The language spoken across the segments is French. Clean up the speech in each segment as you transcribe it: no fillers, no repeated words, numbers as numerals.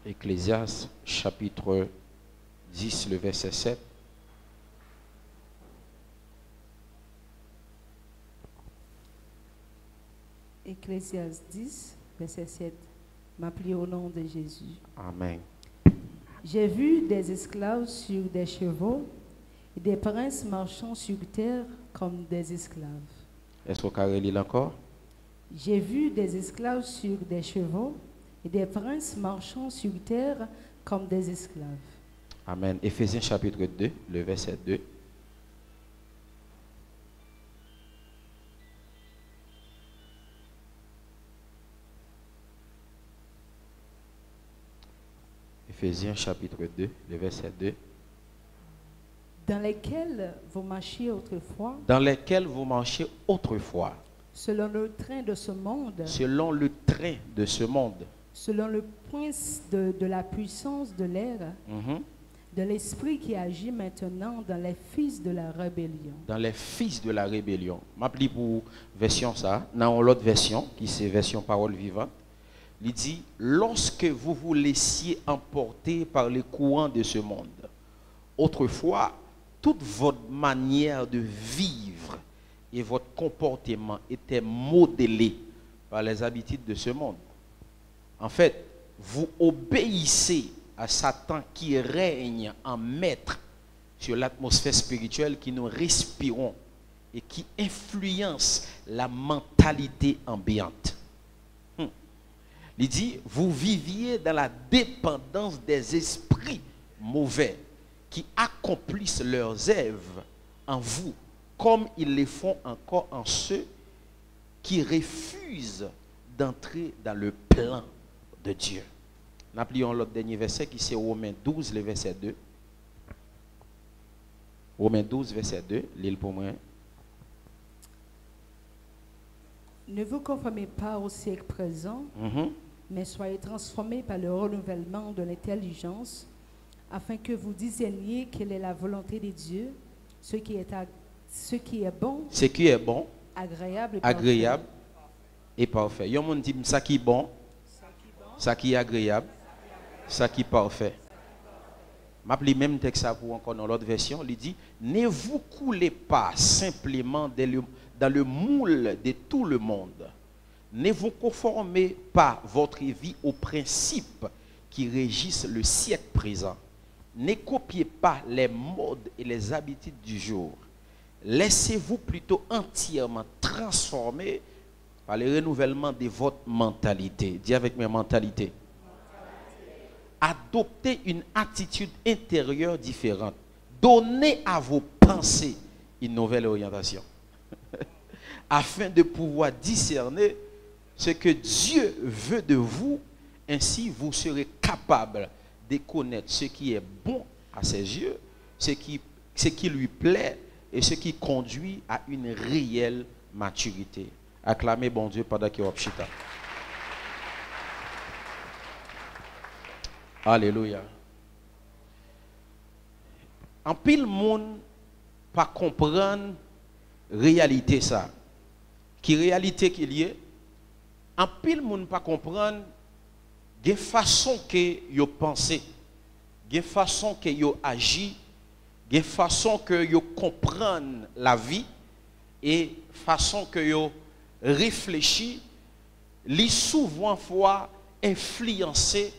Ecclésiaste chapitre 10, le verset 7. Ecclésiaste 10, verset 7. M'appeler au nom de Jésus. Amen. J'ai vu des esclaves sur des chevaux et des princes marchant sur terre comme des esclaves. Est-ce qu'on peut lire encore? J'ai vu des esclaves sur des chevaux et des princes marchant sur terre comme des esclaves. Amen. Éphésiens chapitre 2, le verset 2. Éphésiens chapitre 2, le verset 2. Dans lesquels vous marchiez autrefois, Dans lesquels vous marchiez autrefois, selon le train de ce monde, selon le train de ce monde, selon le prince de la puissance de l'air, de l'esprit qui agit maintenant dans les fils de la rébellion. dans les fils de la rébellion. M'appli pour version ça, dans l'autre version, qui c'est version parole vivante, il dit, lorsque vous vous laissiez emporter par les courants de ce monde, autrefois, toute votre manière de vivre et votre comportement était modelé par les habitudes de ce monde. En fait, vous obéissez à Satan qui règne en maître sur l'atmosphère spirituelle que nous respirons et qui influence la mentalité ambiante. Il dit, vous viviez dans la dépendance des esprits mauvais qui accomplissent leurs œuvres en vous, comme ils les font encore en ceux qui refusent d'entrer dans le plan de Dieu. Nous appelons l'autre dernier verset qui c'est Romains 12, le verset 2. Romains 12, verset 2, l'île pour moi. Ne vous conformez pas au siècle présent, mais soyez transformés par le renouvellement de l'intelligence, afin que vous discerniez quelle est la volonté de Dieu, ce qui est bon, Ce qui est bon, agréable et parfait. Yon moun dit ça qui est bon, ça qui est agréable, ça qui est parfait. M'appelle même texte ça pour encore dans l'autre version, il dit, ne vous coulez pas simplement dans le moule de tout le monde. Ne vous conformez pas votre vie aux principes qui régissent le siècle présent. Ne copiez pas les modes et les habitudes du jour. Laissez-vous plutôt entièrement transformer par le renouvellement de votre mentalité. Dis avec mes mentalités. Adoptez une attitude intérieure différente. Donnez à vos pensées une nouvelle orientation. Afin de pouvoir discerner ce que Dieu veut de vous, ainsi vous serez capable de connaître ce qui est bon à ses yeux, ce qui lui plaît et ce qui conduit à une réelle maturité. Acclamez bon Dieu pendant qu'il y a chita. Alléluia. En pile monde pas comprendre réalité ça. Qui réalité qu'il y est? En pile monde pas comprendre des façon que yo pensé, des façon que yo agi, des façon que yo comprendre la vie et façon que yo réfléchit, li souvent fois influencé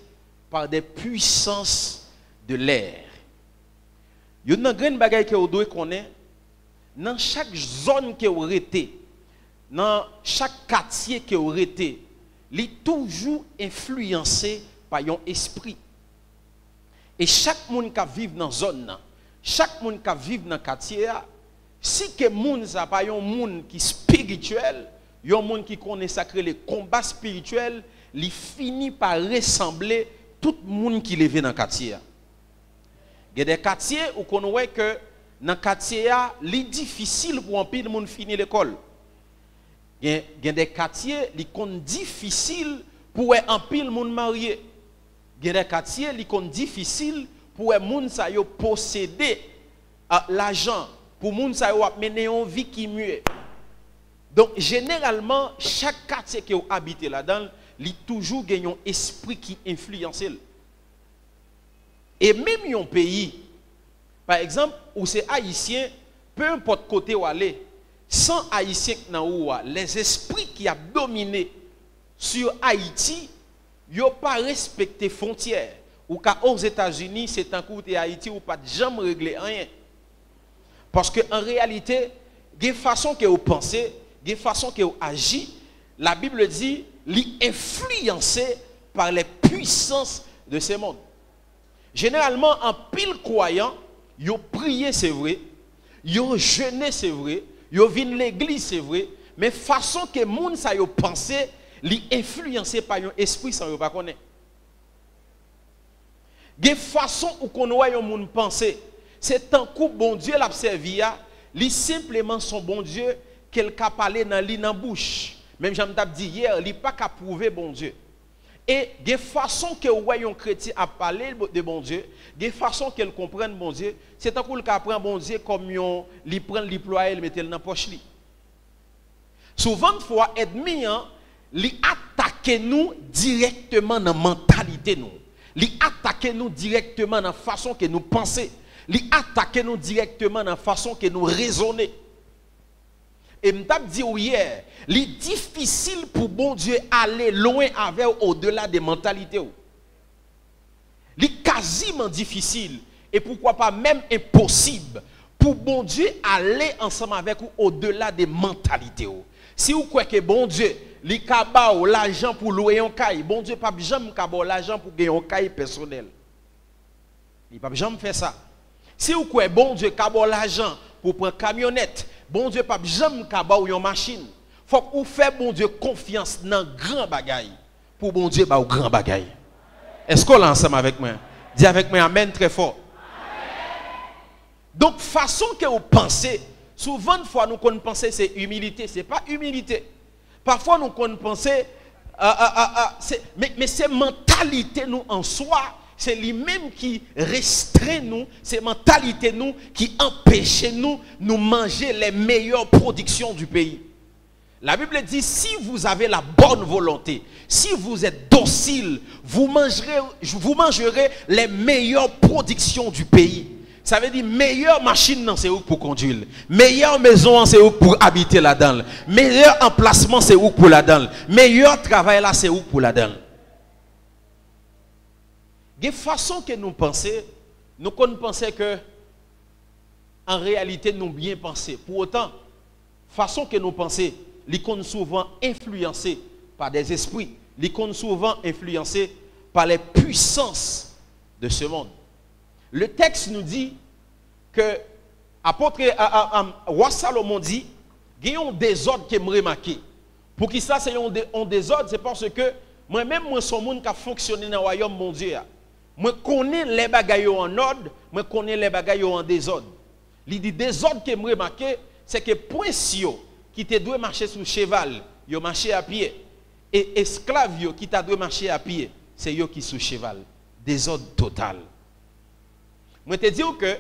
par des puissances de l'air. Il y a une grande bagaille que vous devez connaître. Dans chaque zone que vous êtes, dans chaque quartier que vous êtes, il est toujours influencé par un esprit. Et chaque monde qui vit dans la zone, chaque monde qui vit dans le quartier, si que monde n'a pas un monde qui est spirituel, un monde qui connaît sacré les combats spirituels, il finit par ressembler tout le monde qui vit dans le quartier. Il y a des quartiers où on voit que dans le quartier, il est difficile pour un peu de monde finir l'école. Il y a des quartiers qui sont difficiles pour un peu de monde marié. Il y a des quartiers qui sont difficiles pour un monde qui posséder l'argent, pour un monde qui mener une vie qui est muette. Donc, généralement, chaque quartier qui est habité là-dedans, il y a toujours un esprit qui influence. Et même un pays, par exemple, où c'est haïtien, peu importe côté où aller, sans haïtien les esprits qui ont dominé sur Haïti, ils n'ont pas respecté frontières. Ou qu'aux États-Unis, c'est un coup de Haïti ou pas de jamais régler rien. Parce qu'en réalité, il y a une façon que vous pensez, il y a une façon que vous agissez. La Bible dit, influencé par les puissances de ce monde. Généralement, en pile croyant, ils ont prié, c'est vrai, ils ont jeûné, c'est vrai, ils ont vu l'église, c'est vrai, mais façon que les gens ça yo pensé, li influencé par un esprit sans yo pas connaître. De façon où qu'on voit un monde penser, c'est un coup bon Dieu l'a servi a, li simplement son bon Dieu qu'elle a parlé dans li dans bouche. Même j'aime dit hier, li pas qu'à prouver bon Dieu. Et de façon que un chrétien a parlé de bon Dieu, de façon qu'elle comprenne bon Dieu, c'est un coup qu'il apprend bon Dieu comme il prend l'employé, il met dans la poche li. Souvent fois ennemi li attaque nous directement dans la mentalité nous. Li attaque nous directement dans la façon que nous pensons. Li attaque nous directement dans la façon que nous raisonnons. Et m'tap dit hier, li difficile pour bon Dieu aller loin avec au-delà des mentalités. Li quasiment difficile et pourquoi pas même impossible pour bon Dieu aller ensemble avec vous au-delà des mentalités. Si vous croyez que bon Dieu li kaba ou l'argent pour louer un caille, bon Dieu pas jamais kaba l'argent pour gagner un caille personnel. Il pas jamais faire ça. Si vous croyez bon Dieu kaba l'argent pour prendre camionnette, bon Dieu pas jamais kaba ou une machine. Faut que vous fassiez bon Dieu confiance dans grand bagaille pour bon Dieu ba ou grand bagaille. Est-ce qu'on est ensemble avec moi? Dis avec moi amen très fort. Donc façon que vous pensez, souvent de fois nous qu'on penser c'est humilité, c'est pas humilité. Parfois nous qu'on penser mais c'est mentalité nous en soi, c'est lui-même qui restreint nous, c'est mentalité nous qui empêche nous manger les meilleures productions du pays. La Bible dit, si vous avez la bonne volonté, si vous êtes docile, vous mangerez les meilleures productions du pays. Ça veut dire, meilleure machine, c'est où pour conduire. Meilleure maison, c'est où pour habiter là-dedans. Meilleur emplacement, c'est où pour là-dedans. Meilleur travail, là, c'est où pour là-dedans. De façon que nous pensons, nous pensons que, en réalité, nous bien penser. Pour autant, façon que nous pensons, ils sont souvent influencés par des esprits. Ils sont souvent influencés par les puissances de ce monde. Le texte nous dit que apôtre roi Salomon dit il y a un désordre qui me remarqué. Pour qui ça c'est un désordre, c'est parce que moi-même moi son monde qui a fonctionné dans le royaume mon Dieu. Moi connais les bagailles en ordre, moi connais les bagailles en désordre. Il dit désordre qui me remarqué, c'est que poissio qui te doit marcher sur cheval, yo marcher à pied. Et esclave qui t'a doit marcher à pied, c'est yo qui sur cheval. Désordre total. Moi te dire que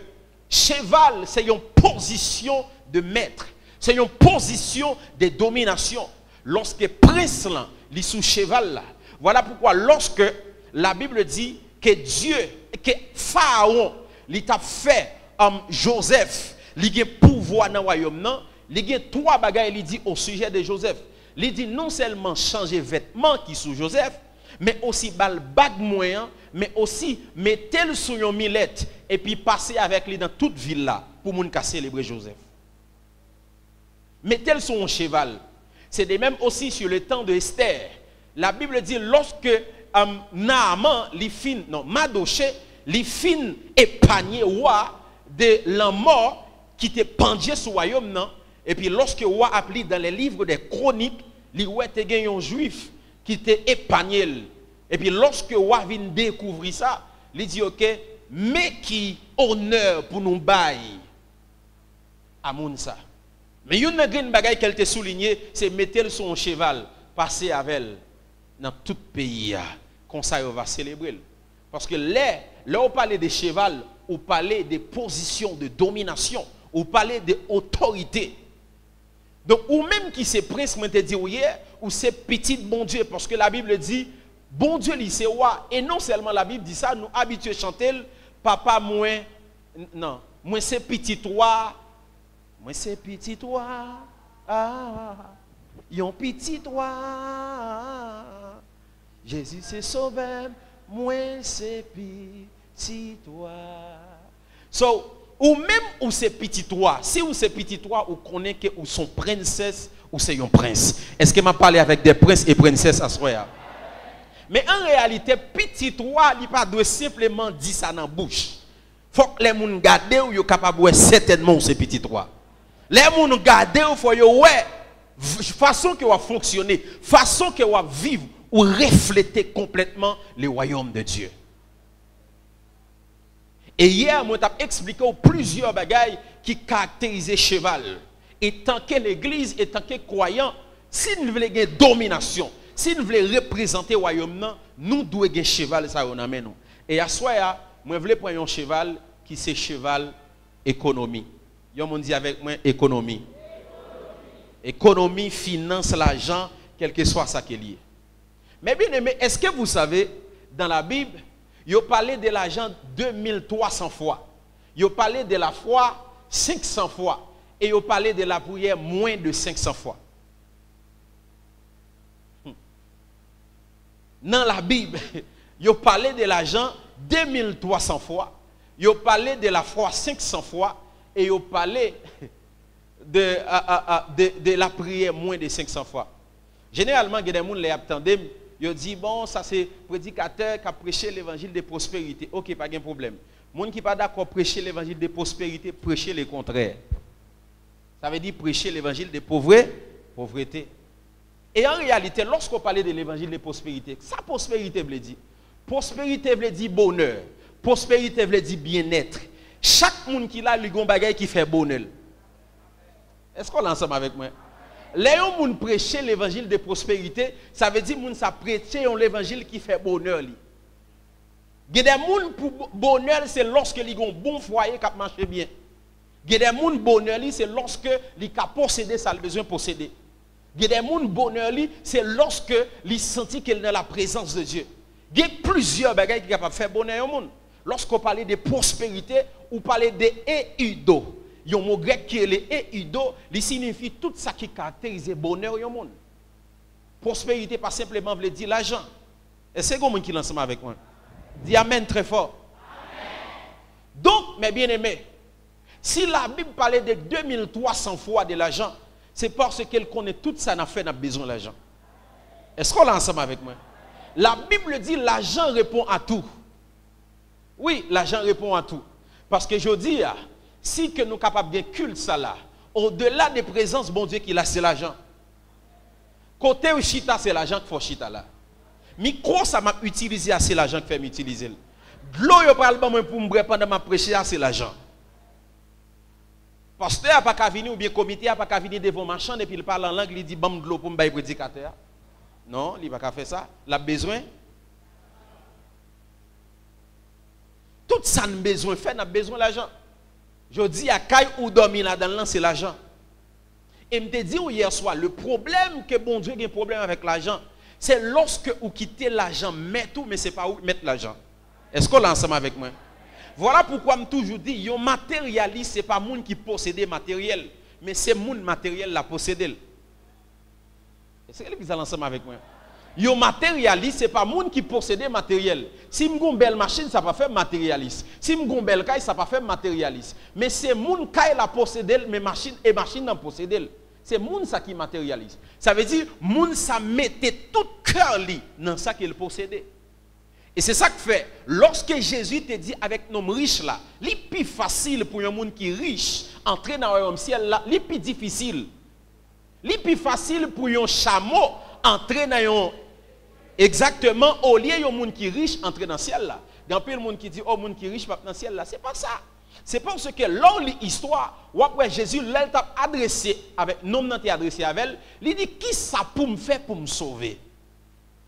cheval c'est une position de maître, c'est une position de domination. Lorsque prince là, il sous cheval là. Voilà pourquoi lorsque la Bible dit que Dieu, que Pharaon, il t'a fait Joseph, il a pouvoir dans le royaume non. Il y a trois bagages, il dit au sujet de Joseph. Il dit non seulement changer vêtements qui sous Joseph, mais aussi bal bague moyen, mais aussi mettre sur une millette et puis passer avec lui dans toute ville là pour moun ka célébrer Joseph. Mettez sur un cheval. C'est de même aussi sur le temps de Esther. La Bible dit lorsque Naaman, Madoché, les fin épargné roi de la mort qui était pendu sur le royaume non. Et puis lorsque le roi a appelé dans les livres des chroniques, il y a un juif qui était épargné. Et puis lorsque le roi vient découvrir ça, il dit ok, mais qui honneur pour nous bailler à Mounsa. Mais il y a une bagaille qu'elle t'a souligné, c'est mettre sur un cheval, passer avec elle dans tout le pays. Comme ça, on va célébrer. Parce que là on parle de cheval, on parle de positions de domination, on parle d'autorité. Donc, ou même qui c'est prince, moi te dit hier, ou c'est petit bon Dieu, parce que la Bible dit, bon Dieu, c'est roi. Et non seulement la Bible dit ça, nous habitués à chanter, papa moi non, moi c'est petit toi. Moi c'est petit toi. Ah, yon petit toi. Jésus c'est sauveur, moi c'est petit toi. So, ou même ou c'est petit toi, si ou c'est petit toi, ou connaît que ou son princesse ou c'est un prince. Est-ce que m'a parlé avec des princes et princesses à soir? Mais en réalité, petit toi, il pas doit simplement dire ça dans la bouche. Faut que les gens gardent ou yo capable ouais certainement c'est petit toi. Les gens gardent ou faut yo ouais façon que va fonctionner, façon que va vivre ou refléter complètement le royaume de Dieu. Et hier, moi, j'ai expliqué plusieurs bagailles qui caractérisaient cheval. Et tant que l'église, et tant que croyant, si nous voulons gagner domination, si nous voulons représenter le royaume, nous devons gagner cheval, ça on amène nous. Et à soi, moi, je voulais prendre un cheval qui c'est cheval économie. Yo m'ont dit avec moi économie. Économie, finance, l'argent, quel que soit ça qui est lié. Mais bien aimé, est-ce que vous savez, dans la Bible, il a parlé de l'argent 2300 fois. Il a parlé de la foi 500 fois. Et il a parlé de la prière moins de 500 fois. Dans la Bible, il a parlé de l'argent 2300 fois. Il a parlé de la foi 500 fois. Et il a parlé de la prière moins de 500 fois. Généralement, il y a des gens qui attendent. Ils disent, bon, ça c'est prédicateur qui a prêché l'évangile de prospérité. Ok, pas de problème. Les gens qui ne sont pas d'accord prêcher l'évangile de prospérité, prêcher le contraire. Ça veut dire prêcher l'évangile de pauvreté. Et en réalité, lorsqu'on parle de l'évangile de prospérité, ça prospérité veut dire. Prospérité veut dire bonheur. Prospérité veut dire bien-être. Chaque monde qui a, il y a un bagage qui fait bonheur. Est-ce qu'on est ensemble avec moi? Les gens qui prêchent l'évangile de prospérité, ça veut dire que ça prêche l'évangile qui fait bonheur. Il y a des gens pour bonheur, c'est lorsque ils ont un bon foyer qui marche bien. Il y a des gens bonheur, c'est lorsque ils ont possédé ça, ils ont besoin de posséder. Il y a des gens bonheur, c'est lorsque ils sentent qu'ils sont dans la présence de Dieu. Il y a plusieurs bagages qui sont capables de faire bonheur au monde. Lorsqu'on parle de prospérité, on parle de eudo. Il y a un mot grec qui est le eudo, il signifie tout ça qui caractérise le bonheur au monde. Prospérité, pas simplement veut dire l'argent. Est-ce que vous qui est ensemble avec moi? Dis amen très fort. Amen. Donc, mes bien-aimés, si la Bible parlait de 2300 fois de l'argent, c'est parce qu'elle connaît tout ça, n'a fait, n'a besoin de l'argent. Est-ce qu'on est ensemble avec moi? La Bible dit l'argent répond à tout. Oui, l'argent répond à tout. Parce que je dis, si que nous sommes capables de culte ça là, au-delà des présences, bon Dieu, qu'il a, c'est l'argent. Côté où chita, c'est l'argent qu'il faut chita là. Micro, ça m'a utilisé, c'est l'argent qui fait m'utiliser. Gloire pour me pendant ma prêcher, c'est l'argent. Pasteur n'a pas qu'à venir, ou bien comité n'a pas qu'à venir devant ma chambre, et puis il parle en langue, il dit, bam, de l'eau pour me prédicateur. Non, il n'a pas qu'à faire ça. Il a besoin. Tout ça n'a besoin de faire, n'a besoin d'argent. Je dis à Kaï ou dormir là-dedans, c'est l'argent. Et je te dis hier soir, le problème que bon Dieu a un problème avec l'argent, c'est lorsque vous quittez l'argent, mais tout, mais ce n'est pas où mettre l'argent. Est-ce qu'on est ensemble avec moi? Voilà pourquoi je toujours dis, yon matérialiste, ce n'est pas moun qui possède matériel, mais c'est moun matériel la possède. Est-ce que vous allez ensemble avec moi? Yon matérialiste, ce n'est pas moun qui possède matériel. Si m'gon belle machine, ça va faire matérialiste. Si m'gon belle caille, ça va faire matérialiste. Mais c'est moun caille la possède, mais machine et machine n'en possède. C'est moun ça qui matérialise. Ça veut dire moun ça mettait tout cœur li dans ça qu'il possédait. Et c'est ça que fait lorsque Jésus te dit avec nos riches là, li plus facile pour un monde qui est riche entrer dans le royaume ciel là, li plus difficile. Li plus facile pour un chameau entrer dans exactement au lieu un monde qui est riche entrer dans le ciel là. Dans le monde qui dit oh monde qui est riche pas dans le ciel là, c'est pas ça. C'est parce que lors de l'histoire, après Jésus l'a adressé avec nom qui adressé avec elle, il dit qui ça pour me faire pour me sauver.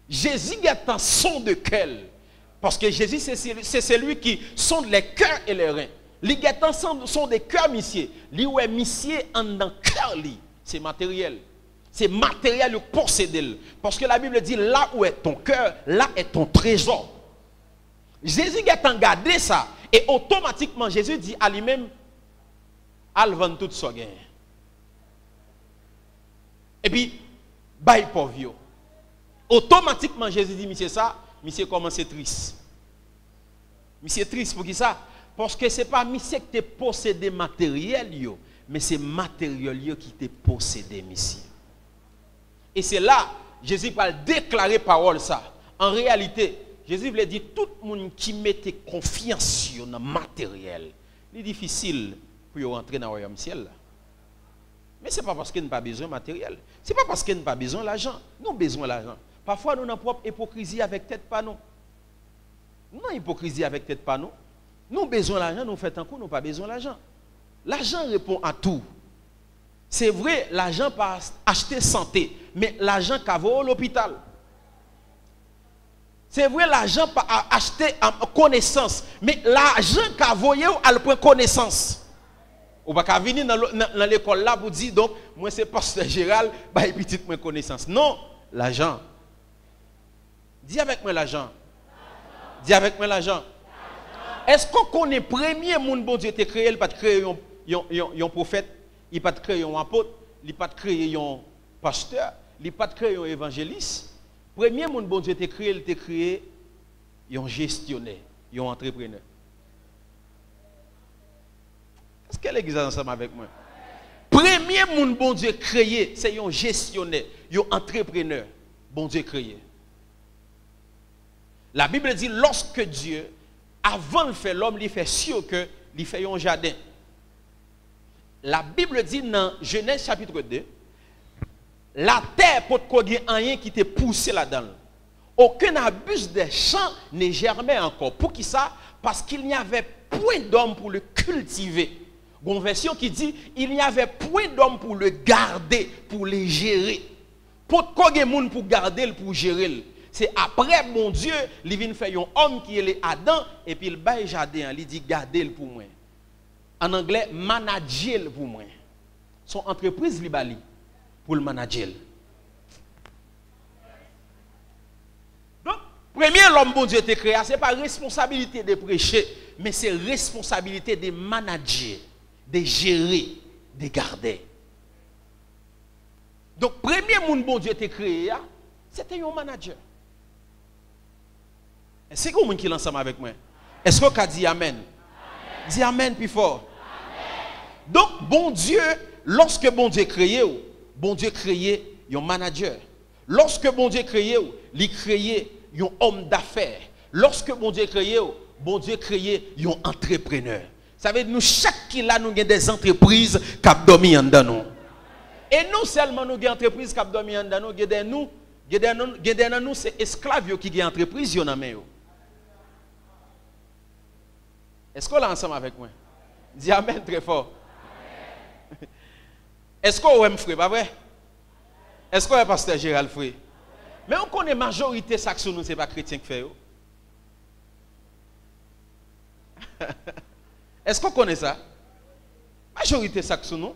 Jésus est un son de cœur. Parce que Jésus, c'est celui qui sonde les cœurs et les reins. Les guettants sont des cœurs, monsieur. Lui, ouais, monsieur, en dans cœur, c'est matériel. C'est matériel pour posséder. Parce que la Bible dit, là où est ton cœur, là est ton trésor. Jésus a gardé ça. Et automatiquement, Jésus dit à lui-même, al vendre tout ça gain. Et puis, bail pauvre. Automatiquement, Jésus dit, monsieur ça, monsieur commence triste. Monsieur triste pour qui ça? Parce que ce n'est pas monsieur qui te possédé matériel, mais c'est matériel qui te possédé, monsieur. Et c'est là, Jésus va déclarer parole ça. En réalité, Jésus voulait dire, tout le monde qui mettait confiance dans le matériel, c'est difficile pour rentrer dans le royaume ciel. Mais ce n'est pas parce qu'il n'a pas besoin de matériel. Ce n'est pas parce qu'il n'a pas besoin d'argent. Nous avons besoin d'argent. Parfois, nous avons notre propre hypocrisie avec tête pas nous. Nous avons hypocrisie avec tête pas nous. Nous avons besoin d'argent, nous faisons un coup, nous n'avons pas besoin d'argent. L'argent répond à tout. C'est vrai, l'argent pas acheter santé, mais l'argent qu'a vaut l'hôpital. C'est vrai, l'argent pas acheter connaissance, mais l'argent qu'a vaut à le point connaissance. Ou pas venir dans l'école là pour dire donc moi c'est pasteur Gérald, bah petite moins connaissance. Non, l'argent. Dis avec moi l'argent. Dis avec moi l'argent. Est-ce qu'on connaît premier monde bon Dieu t'a créé, il pas créé un prophète, il pas créé un apôtre, il pas créé un pasteur, il pas créé un évangéliste. Premier monde bon Dieu t'a créé un gestionnaire, un entrepreneur. Est-ce qu'elle est ensemble avec moi? Premier monde bon Dieu créé, c'est un gestionnaire, un entrepreneur. Bon Dieu créé. La Bible dit, lorsque Dieu, avant de faire l'homme, il fait sûr que il fait un jardin. La Bible dit dans Genèse chapitre 2, la terre peut pas rien qui te pousse là-dedans. Aucun abus des champs ne germait encore. Pour qui ça? Parce qu'il n'y avait point d'homme pour le cultiver. Une version qui dit, il n'y avait point d'homme pour le garder, pour le gérer. Pour qu'il monde pour garder, pour gérer. C'est après, mon Dieu, il vient faire un homme qui est Adam, et puis il baille jardin, il dit, gardez-le pour moi. En anglais, manager pour moi. Son entreprise, il bali pour le manager. Donc, premier, l'homme, bon Dieu, te créé, ce n'est pas responsabilité de prêcher, mais c'est responsabilité de manager, de gérer, de garder. Donc, premier monde, bon Dieu, te créé, c'était un manager. Est-ce que vous qui ensemble avec moi? Est-ce que vous avez dit Amen? Dis Amen plus fort. Amen. Donc, bon Dieu, lorsque bon Dieu créé un manager. Lorsque bon Dieu créé, il créé un homme d'affaires. Lorsque bon Dieu créé un entrepreneur. Ça veut dire nous chaque qui là nous avons des entreprises qui dormi en dedans nous. Et non seulement nous avons des entreprises qui dormi en dedans nous, nous c'est esclaves qui ont entreprise yo nan men yo. Est-ce qu'on est ensemble avec moi? Dis Amen très fort. Amen. Est-ce qu'on aime frère, pas vrai? Est-ce qu'on est pasteur Gérald frère? Mais on connaît majorité ça que nous c'est pas chrétien qui fait yo. Est-ce qu'on connaît ça? Majorité ça que nous.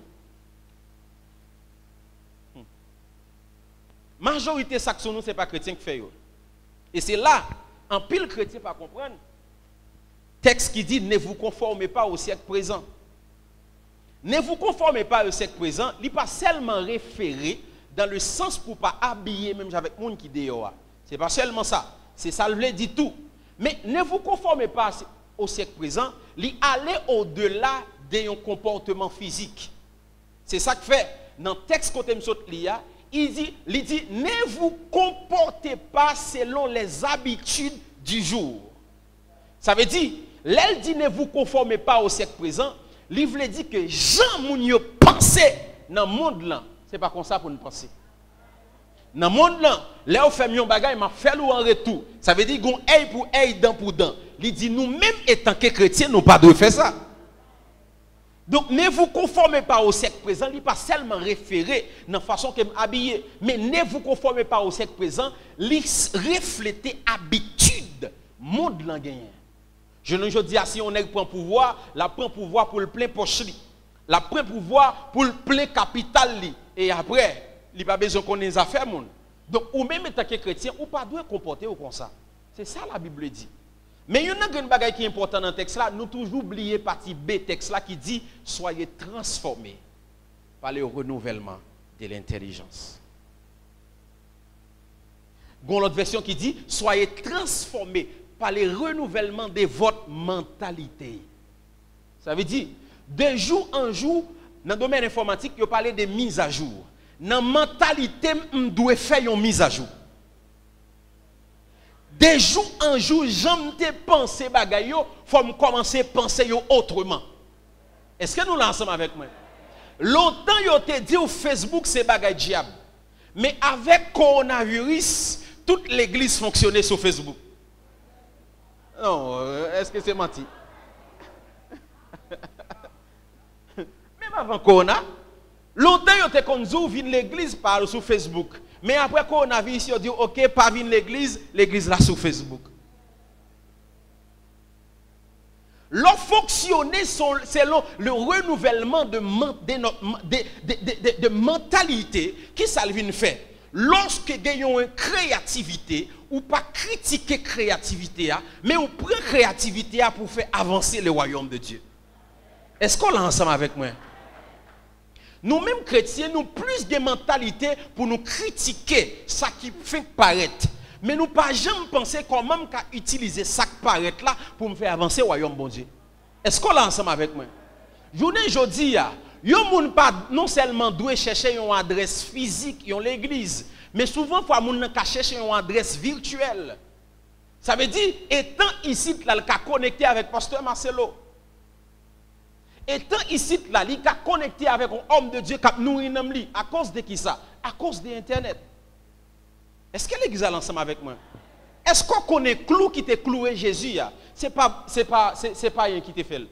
Majorité ça que nous c'est pas chrétien qui fait yo. Et c'est là en pile chrétien pas comprendre. Texte qui dit ne vous conformez pas au siècle présent. Ne vous conformez pas au siècle présent, il n'est pas seulement référé dans le sens pour ne pas habiller même avec les gens qui dehors. Ce n'est pas seulement ça. C'est ça le dit tout. Mais ne vous conformez pas au siècle présent, il aller au-delà d'un comportement physique. C'est ça que fait dans le texte côté il dit ne vous comportez pas selon les habitudes du jour. Ça veut dire l'elle dit ne vous conformez pas au siècle présent, il veut dire que Jean Mounio pensait dans le monde là, c'est pas comme ça pour nous penser. Dans le monde là, là où fait un bagage, m'a fait ou en retour. Ça veut dire qu'on œil pour œil, dent pour dent. Il dit nous même étant que chrétiens, nous pas de faire ça. Donc ne vous conformez pas au siècle présent, il n'est pas seulement référé dans la façon que habillé, mais ne vous conformez pas au siècle présent, il reflète habitude monde là gagné. Je ne dis pas si on est prend pouvoir, la prend pouvoir pour le plein poche, la prend pouvoir pour le plein capital et après, il n'y a pas besoin qu'on ait des affaires monde. Donc ou même étant que chrétien, ou pas doit comporter comme ça. C'est ça la Bible dit. Mais il y a une bagaille qui est importante dans le texte là, nous toujours oublier partie B texte là qui dit soyez transformés par le renouvellement de l'intelligence. Il y a l'autre version qui dit soyez transformés par le renouvellement de votre mentalité. Ça veut dire de jour en jour dans le domaine informatique, il parle de mise à jour. Dans la mentalité, on doit faire une mise à jour. De jour en jour, j'aime te penser bagay yo, faut me commencer à penser yo autrement. Est-ce que nous l'ensemble avec moi? Longtemps yo te dit au Facebook c'est bagay diable. Mais avec coronavirus, toute l'église fonctionnait sur Facebook. Non, est-ce que c'est menti? Même avant corona, longtemps yo te konzou vin l'église par sur Facebook. Mais après coronavirus, ils ont dit OK, pas venir l'église là sur Facebook. Leur fonctionner selon le renouvellement de mentalité qui ça vient faire. Lorsque vous avez une créativité, ou pas critiquer créativité, mais on prend créativité pour faire avancer le royaume de Dieu. Est-ce qu'on l'a ensemble avec moi? Nous-mêmes chrétiens, nous plus de mentalité pour nous critiquer ça qui fait paraître. Mais nous pas jamais penser comment utiliser ça qui paraît là pour me faire avancer au royaume bon Dieu. Est-ce qu'on l'a ensemble avec moi? Journée aujourd'hui, yon moun pas non seulement doit chercher une adresse physique dans l'église, mais souvent faut moun ka chercher une adresse virtuelle. Ça veut dire étant ici là le ka connecté avec pasteur Marcelo. Étant ici, là, il a connecté avec un homme de Dieu qui a nourri lui. À cause de qui ça? À cause de Internet. Est-ce que l'église est ensemble avec moi? Est-ce qu'on connaît clou qui t'a cloué Jésus? Ce n'est pas rien qui t'a fait.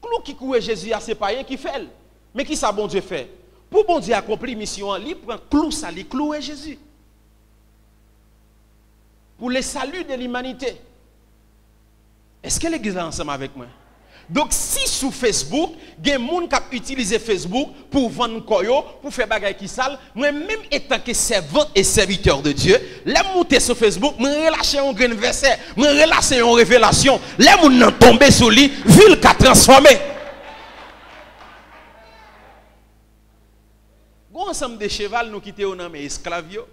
Clou qui cloué Jésus, ce n'est pas rien qui fait. Mais qui ça bon Dieu fait? Pour bon Dieu accomplir mission, il prend clou ça, il cloué Jésus. Pour le salut de l'humanité. Est-ce que l'église est ensemble avec moi? Donc si sur Facebook, il y a des gens qui utilisent Facebook pour vendre koyo, pour faire des choses qui sale, moi-même étant que servant et serviteur de Dieu, les monter sur Facebook, je relâche un grand verset, je relâche une révélation, les gens n'ont tombé sur lui, ville qui a transformé. Il y a un ensemble de cheval nous quitter dans mes esclaves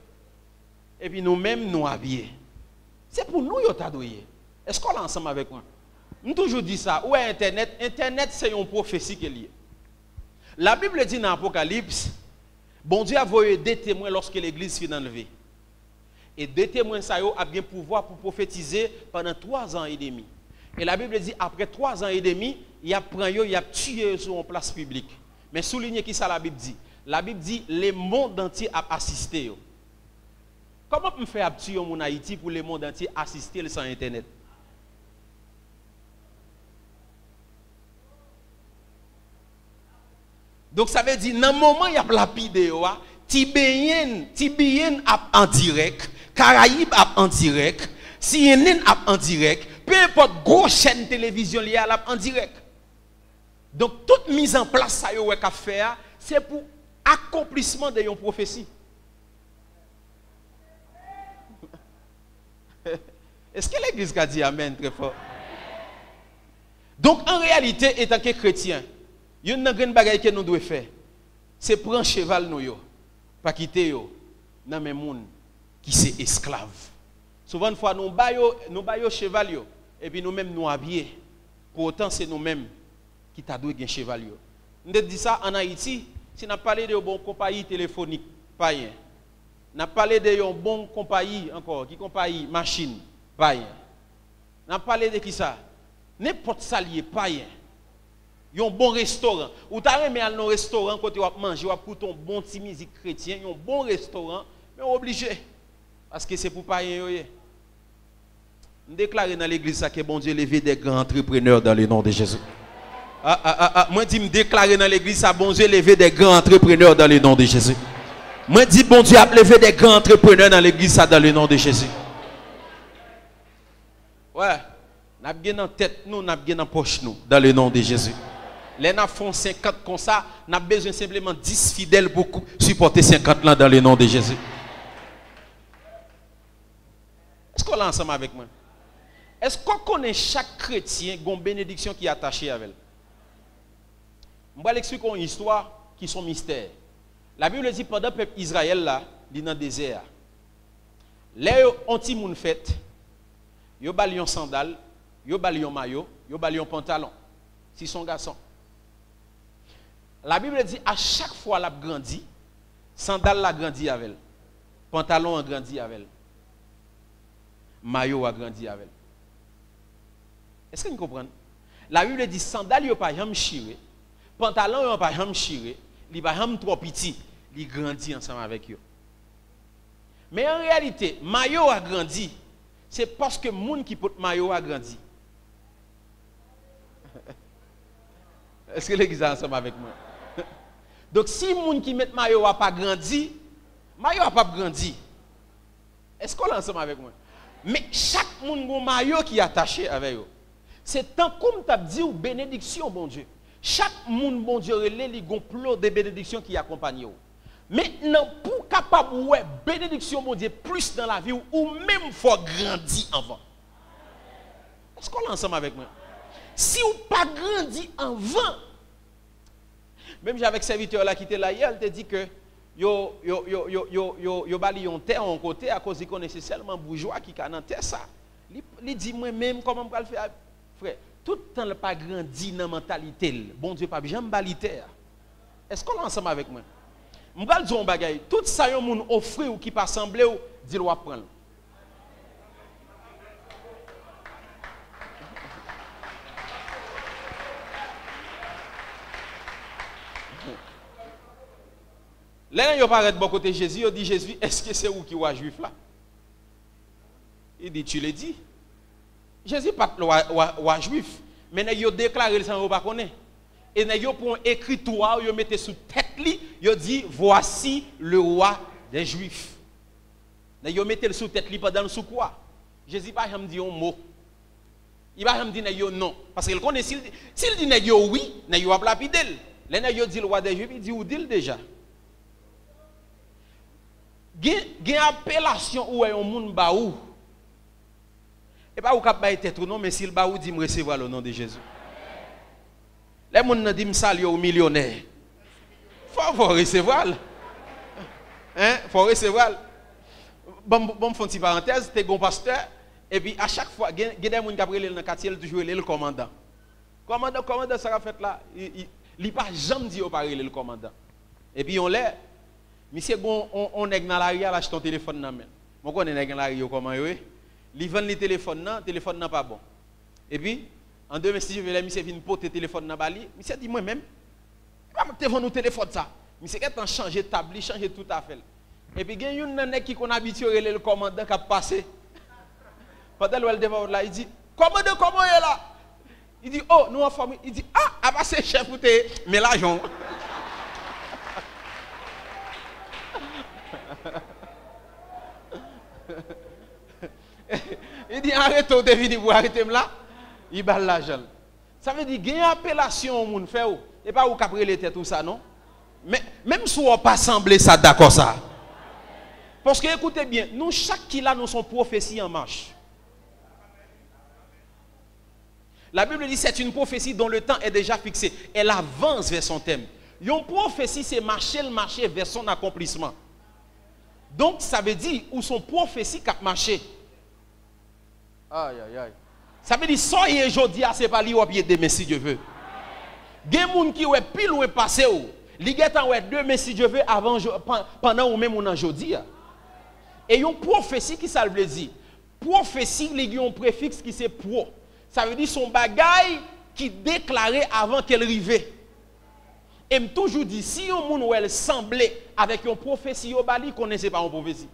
et puis nous-mêmes nous habiller. C'est pour nous qui avons. Est-ce qu'on est ensemble avec moi? Nous toujours dit ça. Où est Internet? Internet, c'est une prophétie qui est liée. La Bible dit dans l'Apocalypse, bon Dieu a envoyé des témoins lorsque l'église fut enlevée. Et des témoins, ça a bien pouvoir pour prophétiser pendant 3 ans et demi. Et la Bible dit, après 3 ans et demi, il a pris, il a tué sur une place publique. Mais soulignez qui ça la Bible dit? La Bible dit, le monde entier a assisté. Comment on fait tuer en Haïti pour le monde entier assister sans Internet? Donc ça veut dire, dans le moment où il y a la vidéo, Tibéen en direct, Caraïbes en direct, CNN en direct, peu importe, grosse chaîne télévision liée en direct. Donc toute mise en place, ça y a faire, c'est pour accomplissement de une prophétie. Est-ce que l'église a dit amen très fort? Donc en réalité, étant que chrétien, il y a une grande bagaille que nous devons faire. C'est prendre cheval nous yo, pas quitter yo dans mes monde qui c'est esclave. Souvent une fois nous baillons cheval yo et puis nous-mêmes nous habiller. Pour autant c'est nous-mêmes qui t'a doué un cheval yo. On dit ça en Haïti, si n'a parlé de bon compagnie téléphonique, pas rien. N'a parlé de une bonne compagnie encore, qui compagnie machine, pas rien. N'a parlé de qui ça? N'importe salier, pas rien. Il y a un bon restaurant. Ou tu as aimé aller dans un restaurant quand tu vas manger, ou tu as un bon petit musique chrétien, il y a un bon restaurant, mais obligé. Parce que c'est pour pas rien. On déclare dans l'église que bon Dieu levé des grands entrepreneurs dans le nom de Jésus. Moi dis me déclarer dans l'église ça bon Dieu levé des grands entrepreneurs dans le nom de Jésus. Moi dis bon Dieu a levé des grands entrepreneurs dans l'église ça dans le nom de Jésus. Ouais, n'a bien en tête nous, n'a bien en poche nous dans le nom de Jésus. Les n'a font 50 comme ça, n'a besoin simplement 10 fidèles pour supporter 50 là dans le nom de Jésus. Est-ce qu'on est ensemble avec moi? Est-ce qu'on connaît chaque chrétien qui a une bénédiction qui est attachée avec elle? Je vais l'expliquer une histoire qui sont mystères. La Bible dit pendant le peuple Israël là, il est dans le désert. Là, on ti moun fête, yo bali yon sandal, yo bali yon maillot, yo bali yon pantalon. Si son garçon. La Bible dit à chaque fois la grandi, sandal la grandi avec elle. Pantalon a grandi avec elle. Maillot a grandi avec elle. Est-ce que vous comprenez? La Bible dit sandal yo pas jamais chiré, pantalon yo pas jamais chiré, li pas jamais trop petit, li grandi ensemble avec yo. Mais en réalité, maillot a grandi, c'est parce que moun qui porte maillot a grandi. Est-ce que l'église est ensemble avec moi? Donc si moun qui met maillot a pas grandi, maillot a pas grandi. Est-ce qu'on est ensemble avec moi? Mais chaque moun gon maillot qui est attaché avec eux. C'est tant comme tu as dit ou bénédiction bon Dieu. Chaque moun bon Dieu relè li gon plot de bénédiction qui accompagne eux. Maintenant, pour capable ouais bénédiction mon Dieu plus dans la vie ou même faut grandir avant. Est-ce qu'on est ensemble avec moi? Si ou pas grandi avant, même j'avais un serviteur là qui était là hier, il te dit que yo bali yon terre en côté à cause qu'on est seulement bourgeois qui a dans terre ça. Il dit moi même comment on le faire frère, tout le temps le pas grandi dans mentalité. Bon Dieu pas jamais bali terre. Est-ce qu'on est ensemble avec moi? Je vais dire un bagay, tout ça yon moun offre ou qui pas semblé ou dit le prendre. Là, il paraît de bon côté Jésus, il dit Jésus, est-ce que c'est où qui est juif là? Il dit, tu l'as dit. Jésus pas le juif, mais il a déclaré le sang, pas connaît. Et il pour un écritoire, il mettait sous tête li, il dit voici le roi des Juifs. Il mettait sous tête li pendant sous quoi? Jésus pas jamais dit un mot. Il va jamais dire non parce qu'il connaît s'il dit oui, il va lapider. Là il dit le roi des Juifs, il dit ou dit déjà. Gen appellation ou un monde baou. Et pas ou cap ba tête non mais s'il baou dit me recevoir le nom de Jésus. Les gens ne disent pas aux millionnaires. Il faut recevoir. Hein? Il faut recevoir. Bon, je fais une petite parenthèse. Tu es un pasteur. Et puis, à chaque fois, il y a des gens qui ont dans le quartier, toujours le commandant. Commandant, ça a fait là. Il n'a pas jamais dit au parler le commandant. Et puis, on l'a. Monsieur, on est dans l'arrière, là, ton téléphone dans la main. Moi, on est dans l'arrière, comment il vend le téléphone n'est pas bon. Et puis, en 2006, je vais aller vient porter téléphone dans Bali. Monsieur dit moi-même, je vais nous téléphone ça. Monsieur a changé de table, changé tout à fait. Et puis il y a une qui qu'on habitué le commandant qui a passé. Pendant le devant là, il dit commandant comment il est là? Il dit oh nous en famille. Il dit ah passer chef pour te mais l'argent. Il dit arrêtez de venir pour arrêter là. Il balle l'argent. Ça veut dire qu'il y a une appellation au monde fait et pas où caprer les têtes tout ça non. Mais même si on n'a pas semblé ça d'accord ça. Parce que écoutez bien, nous chaque qui là nous sommes prophéties en marche. La Bible dit c'est une prophétie dont le temps est déjà fixé. Elle avance vers son thème. Une prophétie c'est marcher vers son accomplissement. Donc ça veut dire où son prophétie qui a marché. Aïe aïe aïe. Ça veut dire soyez aujourd'hui à ce pas li ou pied demain si Dieu veut. Gen moun qui ouais pile ou passé ou. Li getan ouais demain si Dieu veut avant pendant ou même on aujourd'hui. Et une prophétie qui ça veut dire. Prophétie li un préfixe qui c'est pro. Ça veut dire son bagaille qui déclarait avant qu'elle arrive. Et me toujours dit si un moun ou elle semblait avec une prophétie au bali connaissez pas une prophétie.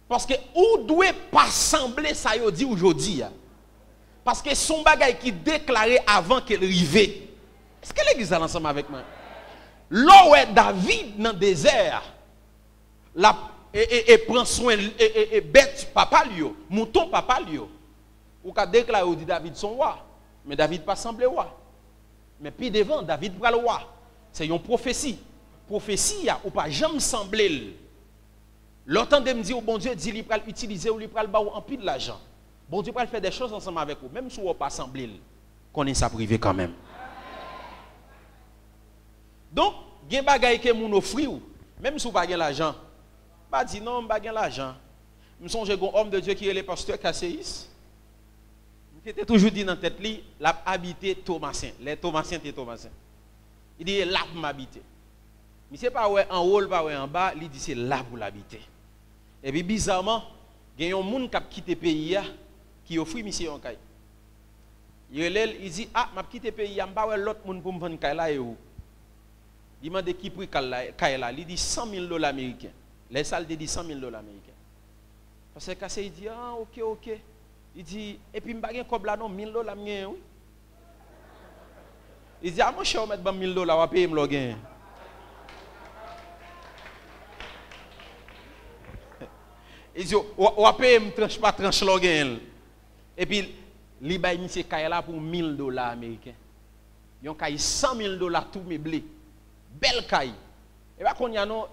Parce que ou doit pas sembler ça yo dit aujourd'hui. Parce que son bagay qui déclarait avant qu'elle arrive. Est-ce que l'église est ensemble avec moi? Là où est David dans le désert, et prend soin et bête papa lui, mouton papa lui. Ou qu'a déclaré ou dit David son roi, mais David pas semblé roi. Mais puis devant David pral roi. C'est une prophétie. Prophétie ou pas jamais semblé. L'autant de me dire, bon Dieu, dit qu'il va utiliser ou il va en pile de l'argent. bon Dieu va faire des choses ensemble avec vous. Même si vous pas semblé, connaît ça privé quand même. Donc, il y a des choses que vous offrez, même si vous n'avez pas l'argent. Pas dit non, je n'ai pas l'argent. Je songe un homme de Dieu qui est le pasteur Casséis. Qui était toujours dit dans la tête, il a habité Thomasin. Les Thomasin étaient Thomasin. Il dit là pour m'habiter. Mais ce n'est pas en haut, pas en bas, il dit c'est là pour l'habiter. Et puis bizarrement, il y a un monde qui a quitté le pays qui offre monsieur en caille. Il dit ah, je quitté le pays, je ne vais pas l'autre monde pour me vendre caille là et où. Il m'a dit qui prix caille là, il dit $100,000 américains. Les salles dit $100,000 américains. Parce que Kassé il dit ah OK. Il dit et puis m'pa gen kob là non $1,000 m'gen oui. Il dit ah mon cher mettre $1,000 va payer m'lo gen. Il dit ou payer me tranche pas tranche lo gen. Et puis li bay monsieur kay là pour $1,000 américains. Yon kay $100,000 tout meublé. Belle kay. Et pas qu'on y a non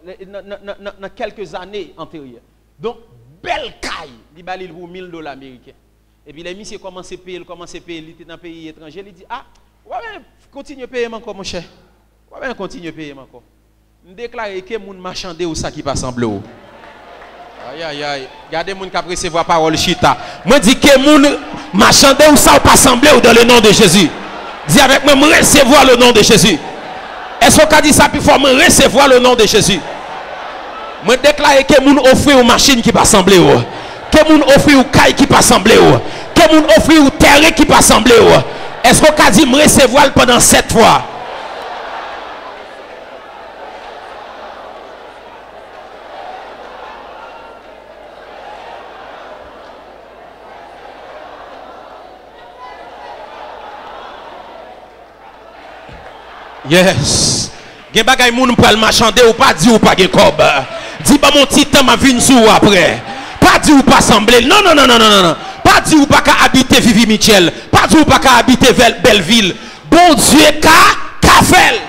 dans quelques années antérieures. Donc belle caille, il balil pour $1,000 américains. Et puis les messieurs commencent à payer, il était dans un pays étranger, il dit ah, ouais continue à payer encore mon cher. Ouais continue à payer encore. Je déclare que moun marchandé ou ça qui passe en bleu. Aïe. Regardez moun qui apprécie voir parole chita. Moi dis que moun marchandé ou ça passe en bleu dans le nom de Jésus. Dis avec moi recevoir le nom de Jésus. Est-ce qu'on a dit ça plus fort, recevoir le nom de Jésus? Je déclare que moun offre une machine qui va sembler, que moun offre une caille qui va sembler, que moun offre une terre qui va sembler. Est-ce qu'on a dit me recevoir pendant 7 fois? Yes. Gen bagay moun pral marchander ou pas di ou pas gen kob. Dis pas mon petit temps m'a vinn sou après. Pas di ou pas sembler. Non. Pas di ou pas ka habiter Vivi Michel. Pas di ou pas ka habiter Belleville. Bon Dieu ka fait.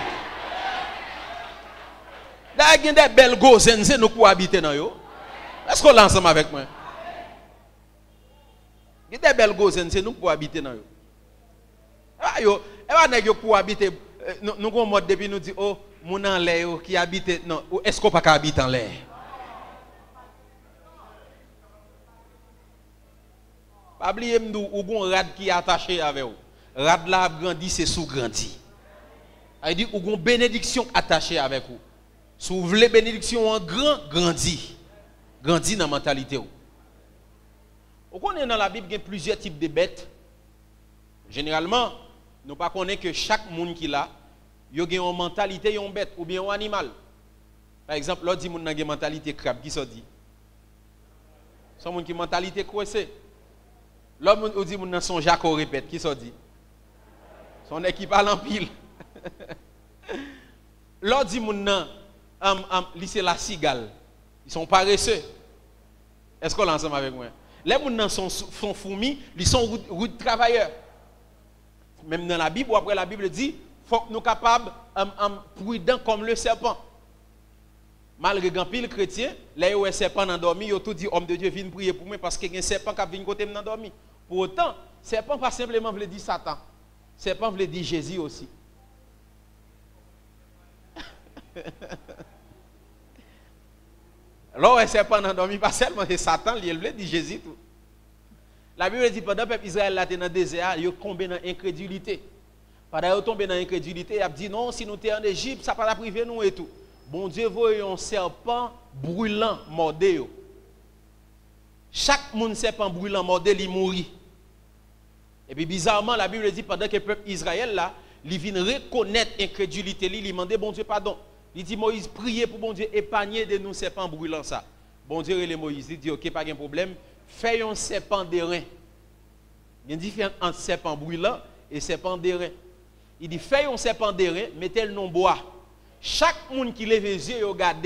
Là gen des belles gozen c'est nous pour habiter dans yo. Est-ce qu'on l'ensemble avec moi? Gen des belles gozen c'est nous pour habiter dans yo. Ah yo, et va nèg yo pour habiter nous avons mode depuis nous dit oh mon en l'air qui habite non est-ce qu'on pas habite en l'air pas oublier m'dou ou gon rad qui attaché avec vous rad là grandi c'est sous grandi a dit ou gon bénédiction attachée avec vous si vous voulez bénédiction en grand grandi dans mentalité ou on connaît dans la Bible il y a plusieurs types de bêtes généralement nous ne connaissons pas que chaque monde qui l'a, il a une mentalité, une bête ou bien un animal. Par exemple, l'autre dit qu'il a une mentalité crabe, qui se dit? Son monde qui a une mentalité coincée. L'autre dit qu'il a son Jacques au répète, qui se dit? Son équipe à l'empile. L'autre dit qu'il c'est la cigale. Ils sont paresseux. Est-ce qu'on est ensemble avec moi? Les gens sont fourmis, ils sont rudes travailleurs. Même dans la Bible, après la Bible dit, il faut que nous soyons capables prudents comme le serpent. Malgré que pile chrétien, là où un serpent endormi, il a tout dit, homme de Dieu, viens prier pour moi parce qu'il y a un serpent qui vient côté endormi. Pour autant, serpent pas simplement veut dire Satan. Serpent veut dire Jésus aussi. Alors un serpent endormi, pas seulement c'est Satan, il veut dire Jésus tout. La Bible dit pendant que le peuple Israël était dans le désert, il est tombé dans l'incrédulité. Pendant qu'il est tombé dans l'incrédulité, il a dit non, si nous sommes en Égypte, ça ne va pas priver nous et tout. Bon Dieu voit un serpent brûlant mordé. Chaque monde serpent brûlant mordé, il mourit. Et puis bizarrement, la Bible dit pendant que le peuple Israël là, il vient reconnaître l'incrédulité, il demande bon Dieu pardon. Il dit Moïse, priez pour bon Dieu épargner de nous serpents brûlants ça. Bon Dieu et Moïse, il dit OK, pas de problème. Fais un serpent d'airain. Il y a une différence entre serpent brûlant et serpent d'airain. Il dit fais un serpent d'airain, mettez le nom bois. Chaque monde qui lève les yeux, il regarde.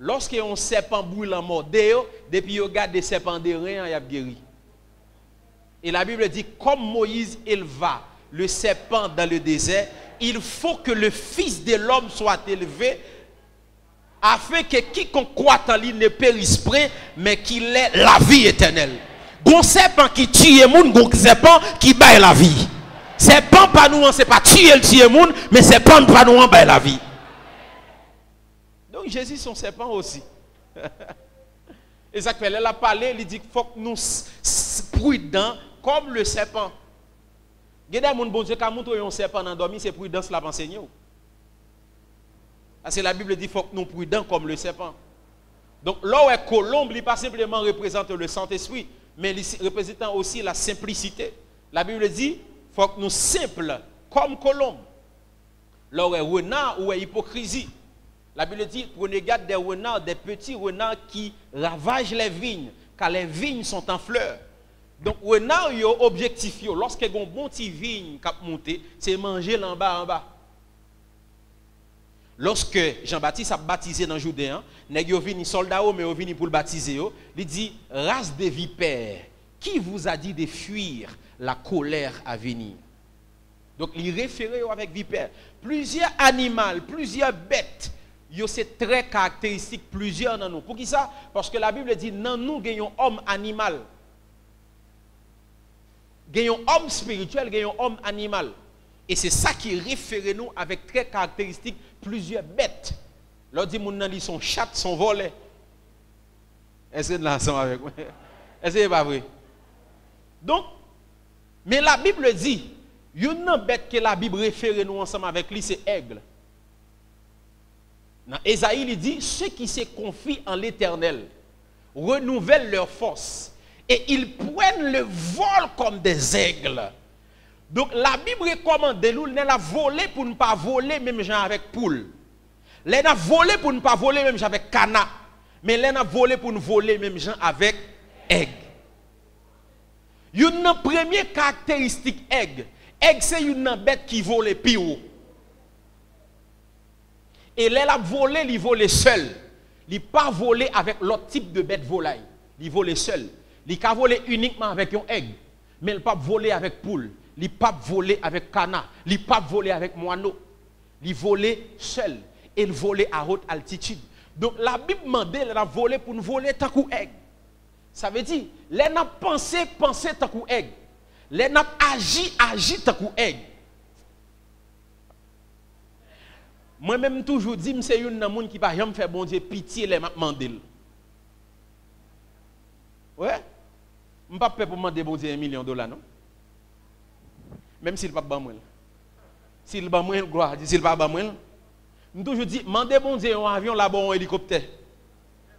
Lorsqu'il y a un serpent brûlant mordé, depuis qu'il regarde des serpents d'airain, il a guéri. Et la Bible dit comme Moïse éleva le serpent dans le désert, il faut que le Fils de l'homme soit élevé afin que quiconque croit en lui ne périsse point, mais qu'il ait la vie éternelle. Gon serpent qui tue moun, gon serpent qui baille la vie. Serpent pas nous, c'est pas tuer le tuer moun, mais serpent pas nous baille la vie. Donc Jésus son serpent aussi. Et ça fait elle a parlé, il dit qu'il faut que nous prudents comme le serpent. Il y a des gens bon Dieu qui montrent un serpent dans dormi, c'est prudence la enseigner. Parce que la Bible dit qu'il faut que nous prudents comme le serpent. Donc là où est colombe, il pas simplement représente le Saint-Esprit, mais il représente aussi la simplicité. La Bible dit qu'il faut que nous simples comme colombe. Là où est renard ou est hypocrisie. La Bible dit prenez garde des renards, des petits renards qui ravagent les vignes, car les vignes sont en fleurs. Donc renard yo objectif yo lorsque gon bon petit vigne qui monter, c'est manger en bas. Lorsque Jean-Baptiste a baptisé dans Judéen, nèg yo vini soldat mais yo vini pour le baptiser yo, il dit race de vipères, qui vous a dit de fuir la colère à venir? Donc il réfère avec vipères. Plusieurs animaux, plusieurs bêtes, yo c'est très caractéristique plusieurs dans nous. Pour qui ça? Parce que la Bible dit non nous gagnons homme animal. Gagnons homme spirituel, gagnons homme animal. Et c'est ça qui réfère nous avec très caractéristique plusieurs bêtes. L'on dit mon nan son chat, son volet. Est-ce que nous ensemble avec moi? Est-ce que c'est pas vrai? Donc, mais la Bible dit, une bête que la Bible réfère nous ensemble avec lui, c'est aigle. Dans Ésaïe, il dit, ceux qui se confient en l'Éternel renouvellent leur force et ils prennent le vol comme des aigles. Donc la Bible recommande de nous de voler pour ne pas voler même gens avec poule. Les n'a volé pour ne pas voler même gens avec canard. Mais les n'a volé pour ne voler même gens avec aigle. Une première caractéristique aigle. Aigle c'est une bête qui vole plus haut. Et les a volé, il vole seul. Il pas volé avec l'autre type de bête volaille. Il vole seul. Il a volé uniquement avec un aigle. Mais il pas volé avec poule. Il pas volé avec canard, il pas volé avec moineau. Il volé seul et il volé à haute altitude. Donc la Bible demande elle a volé pour nous voler tant qu'un aigle. Ça veut dire les n'a pensé tant qu'un aigle. Les n'a agi tant qu'un aigle. Moi même toujours dit c'est une monde qui pas jamais faire bon Dieu pitié les m'a demandé. Ouais. Je pas pour demander bon Dieu $1 million non. Même s'il pas ban moi. S'il ban moi gloire, s'il pas ban moi. Je toujours dis mandez bon Dieu un avion là-bas un hélicoptère.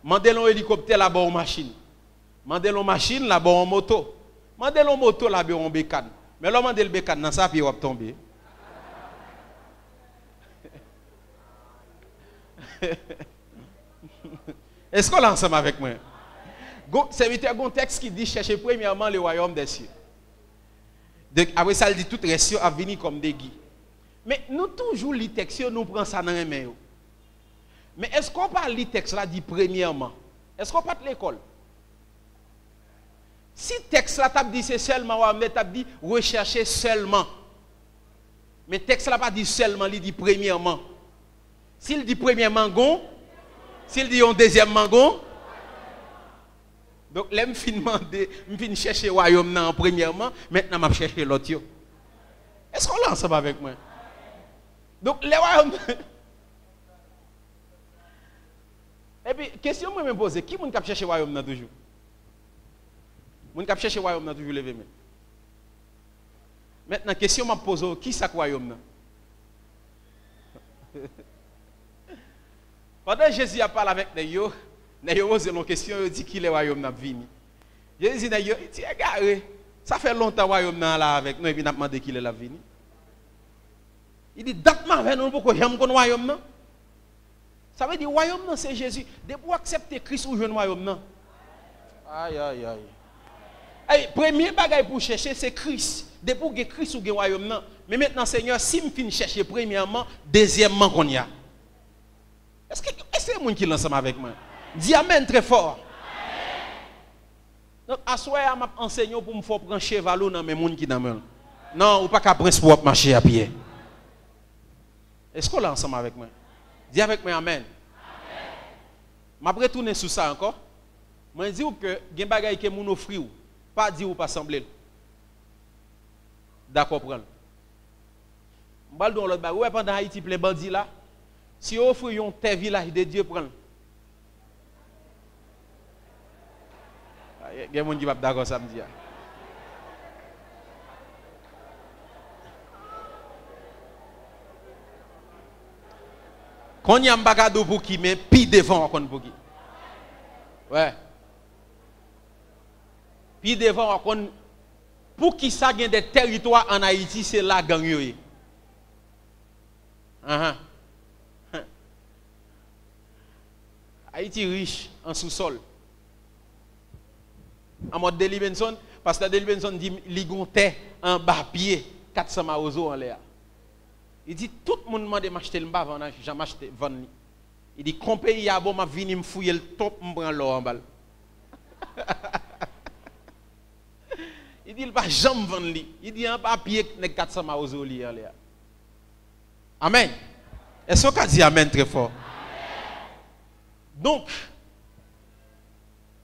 Mandez un hélicoptère là-bas une machine. Mandez une machine là-bas une moto. Mandez une moto là-bas un bécane. Mais là mandez le bécane dans ça puis il va tomber. Est-ce qu'on est ensemble avec moi? Serviteur un texte qui dit cherchez premièrement le royaume des cieux. Donc, après ça, il dit tout reste à venir comme des guides. Mais nous toujours les textes, nous prenons ça dans les mains. Mais est-ce qu'on parle les textes là dit premièrement? Est-ce qu'on parle de l'école? Si le texte là t'a dit c'est seulement, mais t'a dit rechercher seulement. Mais le texte là pas dit seulement, il dit premièrement. S'il dit premièrement, gon. S'il dit un deuxièmement, gon. Donc, là, je finis chercher le royaume premièrement, maintenant, je chercher l'autre. Est-ce qu'on est ensemble avec moi? Donc, le royaume. Et puis, question que je me pose, qui est-ce qui cherche le royaume toujours? Qui cherche le royaume toujours levé? Maintenant, question que je me pose, qui est-ce que le royaume? Pendant que Jésus a parlé avec eux, ils ont posé une question, ils ont dit qui est le royaume n'a venu. Jésus dit, regarde, ça fait longtemps que le royaume n'a là avec nous et puis nous demandé qui est la venu. Il dit, d'accord avec nous pourquoi j'aime le royaume. Ça veut dire, le royaume c'est Jésus. De pour accepter Christ ou je le royaume. Aïe, aïe, aïe. Premier bagage pour chercher, c'est Christ. De pour que Christ ou le royaume. Mais maintenant, Seigneur, si je finis chercher premièrement, deuxièmement qu'on y a. Est-ce que c'est le monde qui est ensemble avec moi? Dis amen très fort. Donc, à ce moment-là, je vais enseigner pour me faire prendre cheval dans mes gens qui sont. Non, ou pas qu'à prince pour marcher à pied. Est-ce qu'on est ensemble avec moi? Dis avec moi amen. Je vais retourner sur ça encore. Je dis que les bagages que nous offrons, Pas dire ou pas sembler. D'accord, prendre. M'bal don l'autre bagage. Ouais, pendant Haïti plein bandits là. Si on offre un tel village de Dieu prendre. Il y a des gens qui va d'accord samedi. Quand il y a un bagage pour qui, mais puis devant on pour qui. Ouais. Puis devant on pour qui ça gagne des territoires en Haïti, c'est la gang yo. Haïti riche en sous-sol. En mode Deli Benson, parce que Deli Benson dit li gonte en bas pied 400 maozo en l'air. Il dit tout le monde demande m'acheter le bas vendre, jamais acheter vendre. Il dit qu'on pays a bon m'a vinn me fouiller le top me prend l'or en balle. Il dit il pas jamais vendre li. Il dit en bas pied 400 maozo li en l'air. Amen. Est-ce qu'on dit amen très fort? Donc,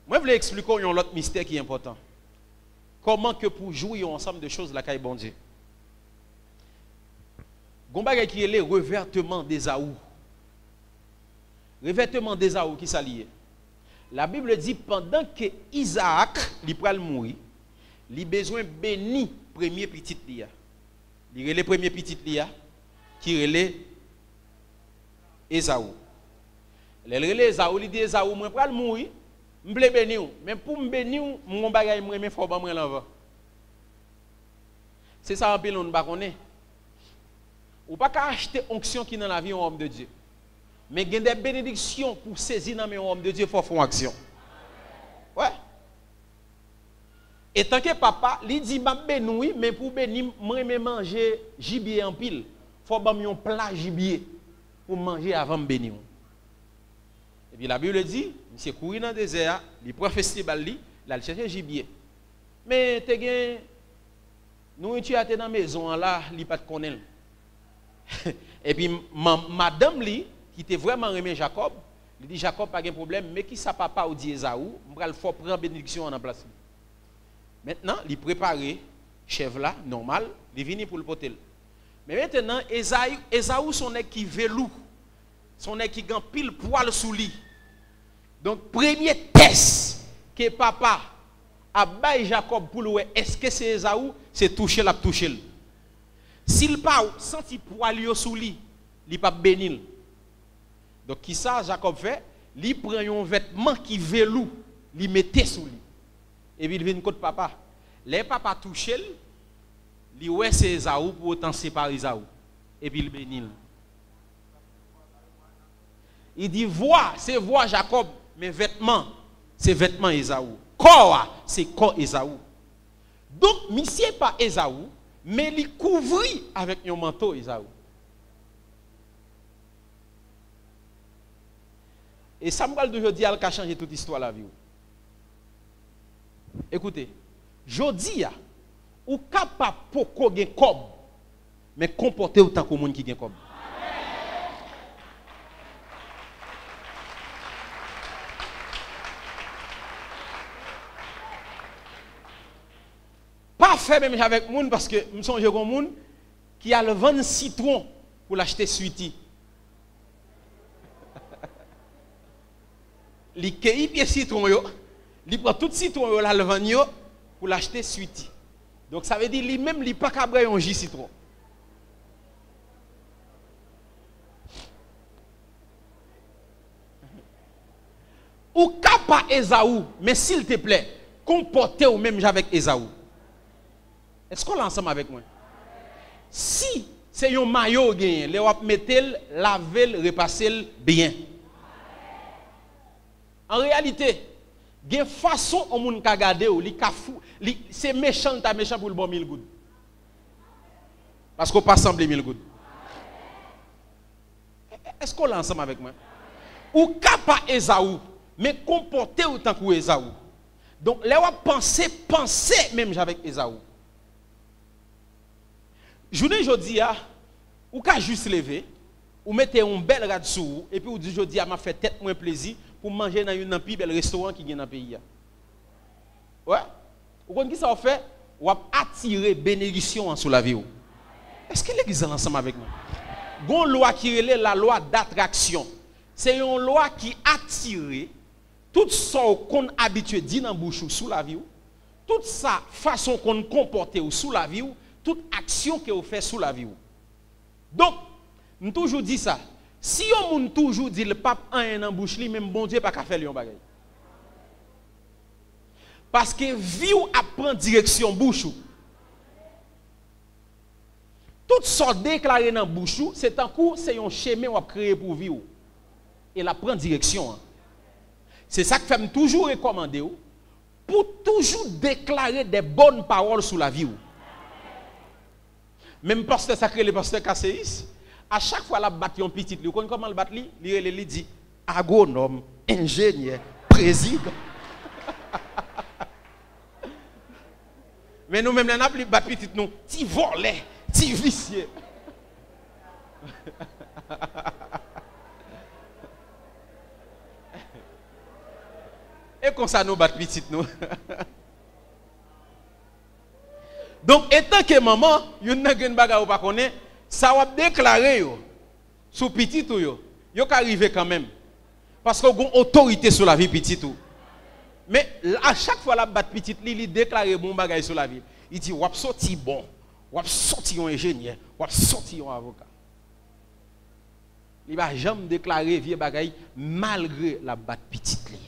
moi, je voulais expliquer un autre mystère qui est important. Comment que pour jouer ensemble de choses la caille bon Dieu. Gomba qui est le revêtement d'Ésaü. Revêtement d'Ésaü qui s'allie. La Bible dit pendant que Isaac il pral mourir, il a besoin béni premier petit lia. Il le premier petit lia qui relève Ésaü. Le relève Ésaü, il dit Ésaü moi pral mourir. Je veux bénir, mais pour me bénir, mon bagage me faut pas me l'envoi. C'est ça un peu l'on ne connaît. Ou pas qu'à acheter onction qui dans la vie un homme de Dieu. Mais il y a des bénédictions pour saisir dans un homme de Dieu, il faut faire action. Ouais. Et tant que papa, il dit m'a béni, mais pour bénir, moi me manger gibier en pile. Il faut que un plat gibier pour manger avant de bénir. Et puis la Bible dit, monsieur courir dans le désert, il prend festival, il a cherché gibier. Mais tu as nourriture dans la maison, là, il pas de connaître. Et puis madame li, qui était vraiment aimé Jacob, il dit Jacob pas de problème, mais qui sa papa ou dit Ésaü, il faut prendre bénédiction en place. Maintenant, il prépare chèvre là, normal, il vient pour le potel. Mais maintenant, Ésaü son nez qui velou. Son nez qui gagne pile poil sous lui. Donc, premier test que papa a baillé Jacob pour le est-ce que c'est Ésaü, c'est toucher la toucher. S'il pas senti poil sous lui, il pas bénir. Donc, qui ça Jacob fait? Il prend un vêtement qui velou, il mettait sous lui. Et puis il vient contre papa. Les papa touche, il ouais c'est Ésaü pour autant séparer Ésaü. Et puis il bénit. Il dit voix, c'est voix Jacob, mais vêtements, c'est vêtements Ésaü. Corps, c'est corps Ésaü. Donc, monsieur pas Ésaü, mais il couvrit avec un manteau Ésaü. Et Samuel d'aujourd'hui a changé toute l'histoire de la vie. Écoutez, jodi a ou capable poko gen kob, mais comporter autant que monde qui gen kob. Pas fait même avec monde parce que me songe comme monde qui a le vent citron pour l'acheter suiti. Li cueille pied citron yo. Il prend tout citron là le vanio pour l'acheter suiti. Donc ça veut dire lui-même il pas capable un jus citron. Ou capable Ésaü, mais s'il te plaît, comportez-vous même avec Ésaü. Est-ce qu'on est ensemble avec moi? Si c'est un maillot gagné, les wap mettel, laver, repasser bien. En réalité, il y a une façon on moun ka gade ou li ka fou, c'est méchant ta méchant pour le bon 1000 gouttes. Parce qu'on pas semblé 1000 gouttes. Est-ce qu'on est ensemble avec moi? Ou kapa Ésaü, mais comporter autant que Ésaü. Donc les wap penser même avec Ésaü. Journée jodi a ou ka juste lever, ou mettez un bel rad sou et puis ou dit jodi a m'a fait tête moins plaisir pour manger dans un plus bel restaurant qui est dans le pays. Ouais. Vous comprenez qui ça fait? Ou attirer bénédiction sur la vie. Est-ce que l'église est ensemble avec nous? Gon loi qui est la loi d'attraction. C'est une loi qui attire toute ça qu'on habitué dit dans bouche sous la vie, toute sa façon qu'on comporte sous la vie, toute action que vous fait sous la vie. Donc, nous toujours dit ça. Si on toujours dit le pape un dans bouche li, même bon Dieu pas qu'à faire lion bagay. Parce que vie ou apprend direction bouche. Tout ça déclaré dans bouche, c'est un coup, c'est un chemin ou créé pour vivre. Et la prend direction. C'est ça que fait toujours recommander pour toujours déclarer des bonnes paroles sur la vie. Même pasteur sacré, le pasteur Casséis, à chaque fois la battre un petit, vous connaissez comment le battre il dit agronome, ingénieur, président. Mais nous-mêmes, nous n'avons plus battre petit, nous, petit volet, petit vicieux. Et comme ça, nous battons petit, nous. Donc, étant que maman, il y a une bagarre ou pas connaît, ça va déclarer sous petit ou yo ka arriver quand même. Parce qu'on a une autorité sur la vie petit ou. Mais à chaque fois la bat petit, il déclare bon bagage sur la vie. Il dit wap sorti bon, wap sorti un ingénieur, wap sorti un avocat. Il va jamais déclarer vieux bagage malgré la bat petite li.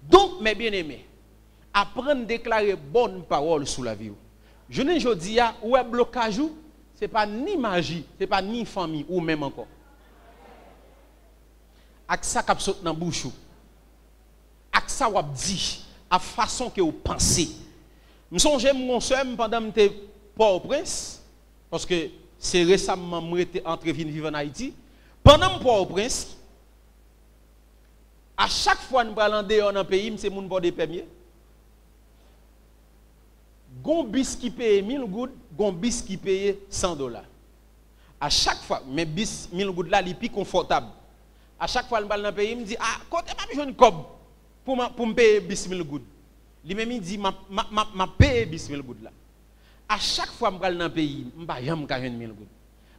Donc mes bien-aimés, apprendre à déclarer bonne parole sur la vie. Je ne dis pas où est blocage, ce n'est pas ni magie, ce n'est pas ni famille ou même encore. Avec ça qui saute dans la bouche, avec ça vous dit, à façon que vous pensez. Je songe mon soeur pendant que j'étais Port-au-Prince, parce que c'est récemment que j'étais entré vivre en Haïti. Pendant que Port-au-Prince, à chaque fois que nous allons dans un pays, c'est mon bord de premier. Gon bis qui paye 1000 gouttes, gon bis qui paye $100. À chaque fois, mais bis 1000 gouttes là, il est plus confortable. À chaque fois que je vais dans le pays, il me dit, ah, quand tu as besoin de cob pour me payer bis 1000 gouttes. Il me dit, ma paye bis 1000 gouttes là. À chaque fois que je vais dans le pays, je ne vais jamais 1000 gouttes.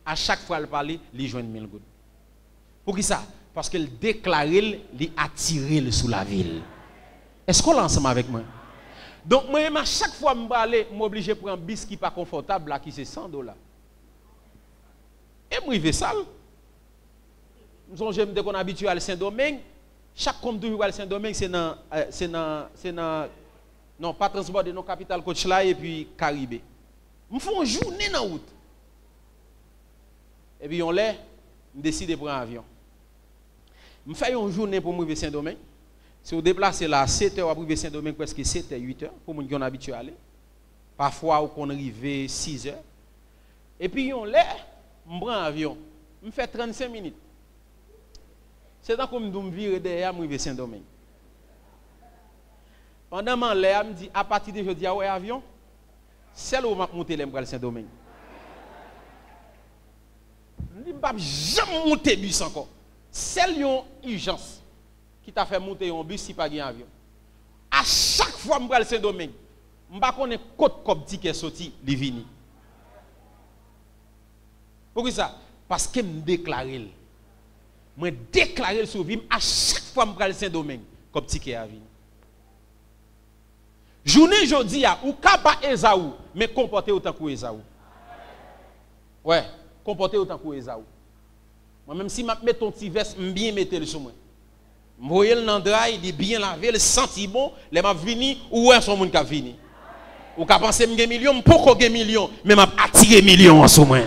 À chaque fois que je parle, il joue 1000 gouttes. Pour qui ça? Parce qu'il déclare, il attire sous la ville. Est-ce qu'on est ensemble avec moi? Donc, moi, à chaque fois que je suis obligé de prendre un bis qui n'est pas confortable, là, qui c'est $100. Et moi, je vais sale. Nous sommes qu'on habitué à Saint-Domingue. Chaque compte toujours à Saint-Domingue, c'est dans non, pas transport de nos capitales coach là et puis Caribé. Nous faisons une journée dans la route. Et puis, on l'a, je décide de prendre un avion. Je fais une journée pour me Saint-Domingue. Si vous déplacez là, 7 heures pour Saint-Domingue, presque 7 h 8 heures, pour les gens qui sont habitués à aller. Parfois, on arrive 6 heures. Et puis, on l'a, je prends un avion. Je fais 35 minutes. C'est tant que je me vire derrière, je Saint-Domingue. Pendant que je me dis, à partir de aujourd'hui, ouais, avion, c'est là où je vais monter le Saint-Domingue. Je ne vais jamais monter le bus encore. C'est une urgence qui t'a fait monter un bus si pas un avion. À chaque fois que je vais à Saint-Domingue, je ne sais pas côte comme ticket sorti, il vient. Pourquoi ça? Parce que je me déclare. Je déclare sur vie à chaque fois que je vais à Saint-Domingue, comme ticket à venir. Journée jeudi, ou kaba Esaou, mais comportez autant que Esaou. Ouais, comportez autant que Esaou. Moi, même si je mets ton petit veste, je bien mettre le sur moi. Je voyais le nandrail, il est bien lavé, le senti bon, les m'a vini, ou est son monde qui a vini. Ou qu'a pensé que je millions, pourquoi je millions, mais m'a attiré millions en sur moi.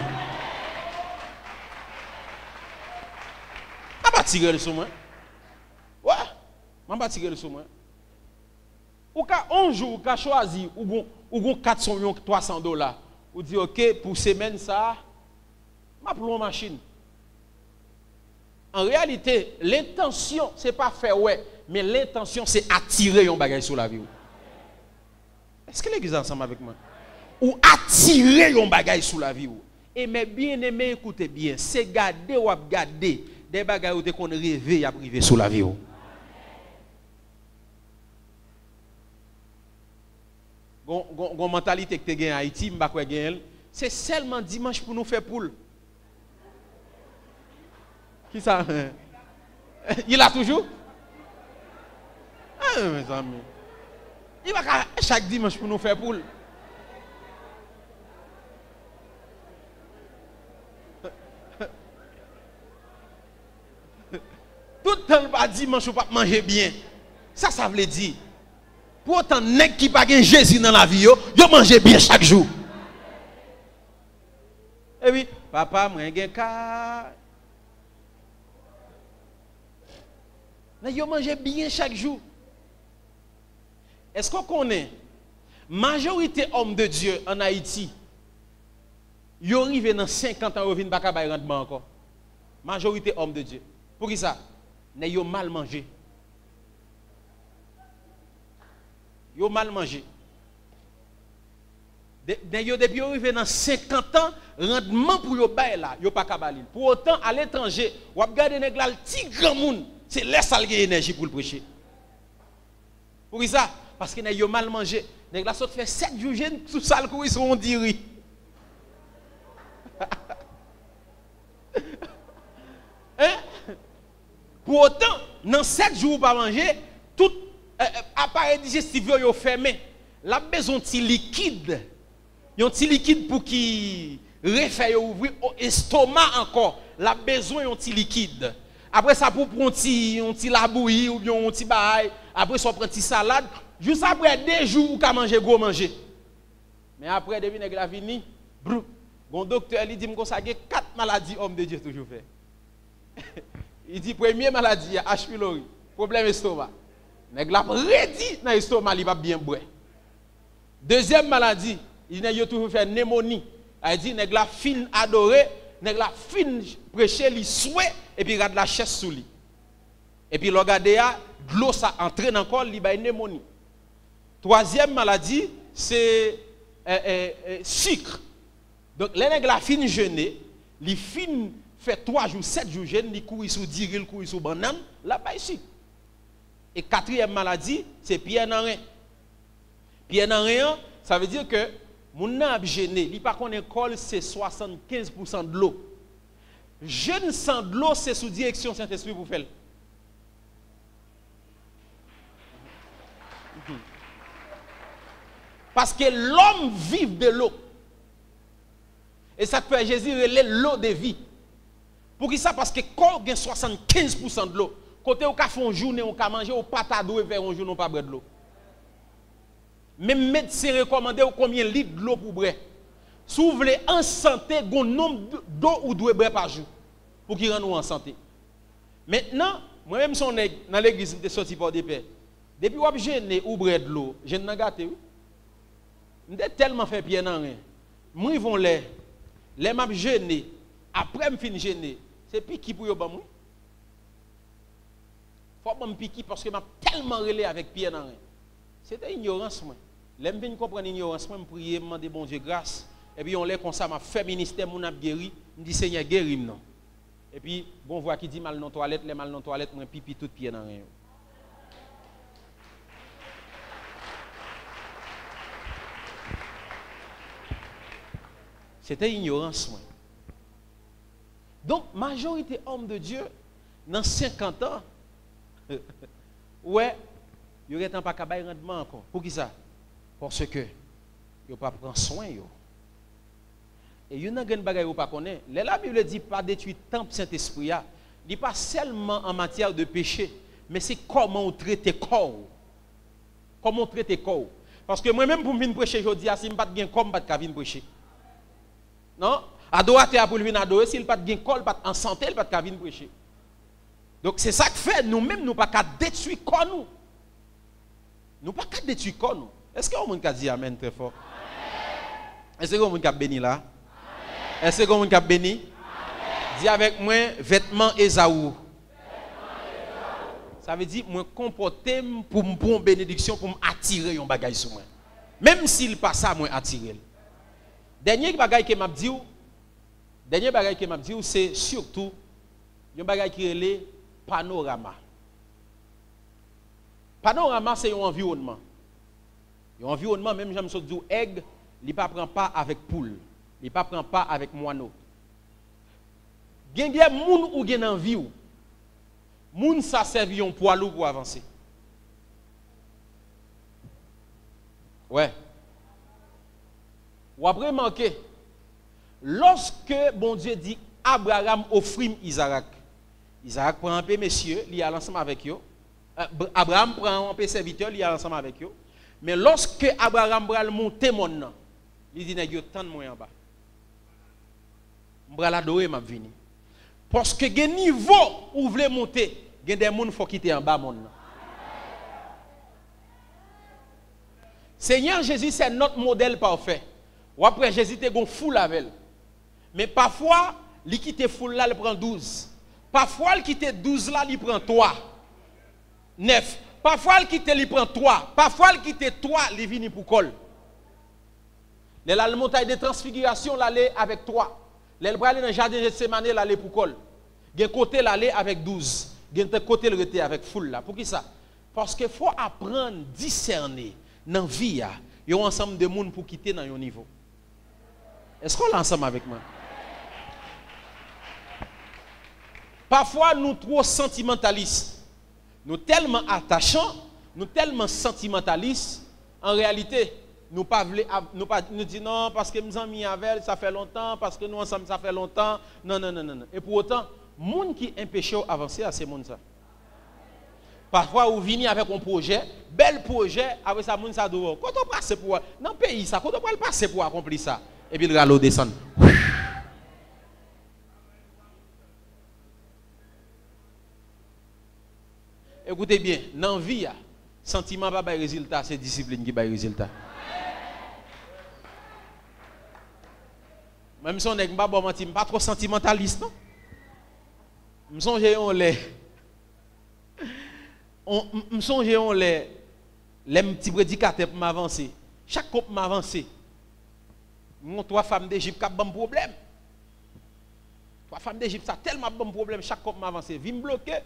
Je pas attiré le sur moi. Ouais, je pas attiré le sur moi. Ou ka un jour, ou ka choisi, ou gon 400 millions, $300. Ou dit, ok, pour semaine ça, je prends une machine. En réalité, l'intention, ce n'est pas faire ouais, mais l'intention, c'est attirer un bagage sur la vie. Est-ce que l'église est ensemble avec moi? Ou attirer un bagage sur la vie. Et mes bien-aimés, écoutez bien, c'est garder ou garder des bagages qu'on rêve à priver sur la vie. gon mentalité que tu gagné en Haïti, m'pa quoi gagner, c'est seulement dimanche pour nous faire poule. Qui ça? Il a toujours? Ah, mes amis. Il va chaque dimanche pour nous faire poule. Tout le temps, pas dimanche, ou pas manger bien. Ça veut dire. Pour autant, nèg qui pas gen Jésus dans la vie, yo mange bien chaque jour. Et puis, papa, moi, gen ka. Yo mange bien chaque jour. Est-ce qu'on connaît majorité homme de Dieu en Haïti? Yo arrivé dans 50 ans, yo vinn pas ka bay rendement encore. Majorité homme de Dieu. Pour qui ça? Né yo mal mangé. Yo mal mangé. Depuis yo arrivé dans 50 ans, rendement pour yo bay là, yo pas kabalil. Pour autant à l'étranger, ou ap gade nèg la ti grand monde, c'est laisse al gen énergie pour le prêcher. Pour ça, parce que nèg yo mal mangé, nèg la saute fait 7 jours jeune tout ça le courir on diri. Hein? Pour autant, dans 7 jours pas manger, tout appareil digestif yo fermé. La besoin de liquide. Un petit liquide pour qui refait ouvrir estomac encore. La besoin d'un petit liquide. Après ça pour prendre un petit labouille ou bien un petit bail, après ça prend un petit salade, juste après 2 jours ou ka manger gros manger. Mais après depuis nèg la fini, bon docteur il dit me ça 4 maladies homme de Dieu toujours fait. Il dit première maladie H pylori, problème estomac. Nèg la ready dans estomac il va bien boire. Deuxième maladie, il a toujours fait pneumonie. Il dit nèg la fin adoré, nèg la fin prêcher li souhait et puis regarde la chaise sous lui. Et puis regarder de l'eau ça entraîne encore li ba pneumonie. Troisième maladie, c'est sucre. Donc les nèg la fin jeûner, li fin fait 3 jours, 7 jours jeûne, li courir sous diril, courir sous banane, la ba sucre. Et quatrième maladie, c'est pierre dans rein. Pierre dans rein, ça veut dire que mon n'a gêné, il pas qu'on école c'est 75% de l'eau. Jeûne sans de l'eau, c'est sous direction Saint-Esprit pour faire. Parce que l'homme vit de l'eau. Et ça fait Jésus relève l'eau de vie. Pour qui ça? Parce que quand il y a 75% de l'eau, côté où on fait une journée, on peut manger, on peut pas d'eau et faire une journée, on pas boire de l'eau. Même médecin recommandé combien de litres d'eau pour boire. Si vous voulez en santé, un nombre d'eau ou doit boire par jour pour qu'il rende en santé. Maintenant, moi-même, si on est dans l'église, je suis sorti par des pères. Depuis que je suis ou boire de l'eau, je n'ai pas gâté. Je suis tellement fait bien dans rien. Moi, ils vont les m'a gêné. Après, je finis gêné. C'est piqué pour eux. Il faut que je pique parce que je suis tellement relé avec pied dans rien. C'était ignorance. Je viens comprendre l'ignorance. Je prie, je demande bon Dieu grâce. Et puis on l'a comme ça, je fais ministère, je guéri. Je dis Seigneur, guéris-moi. Et puis, bon voix qui dit mal dans la toilette, les mal dans la toilette, je pipi tout pied dans rien. C'était ignorance. Donc, majorité homme de Dieu, dans 50 ans, ouais, il n'y aurait pas de rendement encore. Pour qui ça? Parce que, il ne pas prendre soin. Et il y a une bagage que vous ne connaissez pas. La Bible dit pas détruire le temple Saint-Esprit. Il n'est pas seulement en matière de péché, mais c'est comment on traite le corps. Comment on traite le corps. Parce que moi-même, pour venir prêcher aujourd'hui, si je n'ai pas de gain comme je ne venir prêcher. Non? Adorateur pour venir adorer, s'il n'a pas de gain comme en santé, il ne pas venir prêcher. Donc c'est ça que fait, nous-mêmes, nous ne pouvons pas détruire le corps. Nous ne pouvons pas détruire le corps. Nous. Est-ce que vous avez dit Amen très fort? Est-ce que vous avez béni là? Est-ce que vous avez béni? Dis avec moi, vêtements Esaou. Ça veut dire, moi, comporter pour me prendre bénédiction, pour m'attirer un bagage sur moi. Même s'il passe ça, moi, attirer. Dernier bagage que m'a dit, c'est surtout un bagage qui est le panorama. Panorama, c'est un environnement. L'environnement, même j'aime ça dire, aigle, il ne prend pas avec poule. Il ne prend pas avec moineau. Il y a des gens qui ont envie. Les gens ça servi un poids pour avancer. Ouais. Ou après manquer. Lorsque bon Dieu dit Abraham offrit Isaac. Isaac prend un peu messieurs, il est ensemble avec eux. Abraham prend un peu serviteur, il est ensemble avec eux. Mais lorsque Abraham va monter mon nom, il dit n'a yo tant de moi en bas. M'bral adorer m'a venir. Parce que gen niveau où voulez monter, gen des monde faut quitter en bas mon nom. Seigneur Jésus c'est notre modèle parfait. Ou après Jésus te gon foule avec. Mais parfois, il quitte foule là, il prend 12. Parfois, il quitte 12 là, il prend 3. 9. Parfois, il quitte, il prend 3. Parfois, il quitte 3, il vient pour col. La montagne de transfiguration, l'aller avec 3. Le bras dans le jardin de Gethsemane, l'aller pour col. Il côté l'aller avec 12. Il côté le rete avec foule là. Pour qui ça? Parce qu'il faut apprendre, discerner dans la vie. Il y a un ensemble de monde pour quitter dans un niveau. Est-ce qu'on est ensemble avec moi? Parfois, nous trop sentimentalistes. Nous tellement attachants, nous tellement sentimentalistes. En réalité, nous disons non parce que nous amis avec ça fait longtemps, parce que nous ensemble ça fait longtemps. Non, non, non, non. Et pour autant, les gens qui empêchent d'avancer à ces gens. Parfois, vous venez avec un projet, bel projet, avec ça, moun ça dehors. Quand on passe pour dans le pays, ça, quand on peut passer pour accomplir ça, et puis le galop descend. Écoutez bien, dans la vie, sentiment pas de résultat, c'est discipline qui a résultat. Même si on n'est pas trop sentimentaliste, non? Je songe les petits prédicateurs pour m'avancer. Chaque couple m'avance. Mon 3 femmes d'Égypte qui ont un problème. 3 femmes d'Égypte, ça a tellement bon problème. Chaque couple m'avance. Vient me bloquer.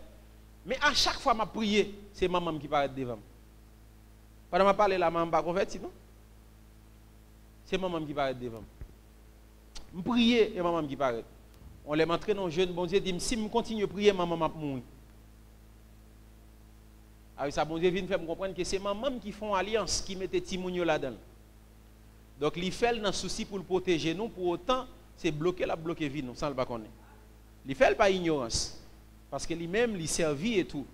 Mais à chaque fois que je prie, c'est maman qui paraît devant. Pendant que je parle, la maman pas convertie, non? C'est maman qui paraît devant. Je prie et maman qui paraît. On les montre dans le jeune, bon Dieu dit, si je continue à prier, maman va mourir. Avec ça, bon Dieu vient faire me comprendre que c'est maman qui font alliance, qui mettent Timounio là-dedans. Donc, il fait un souci pour le protéger nous, pour autant, c'est bloquer la vie, nous, sans le pas connaître. Il fait pas ignorance. Parce que lui-même, il servit et tout.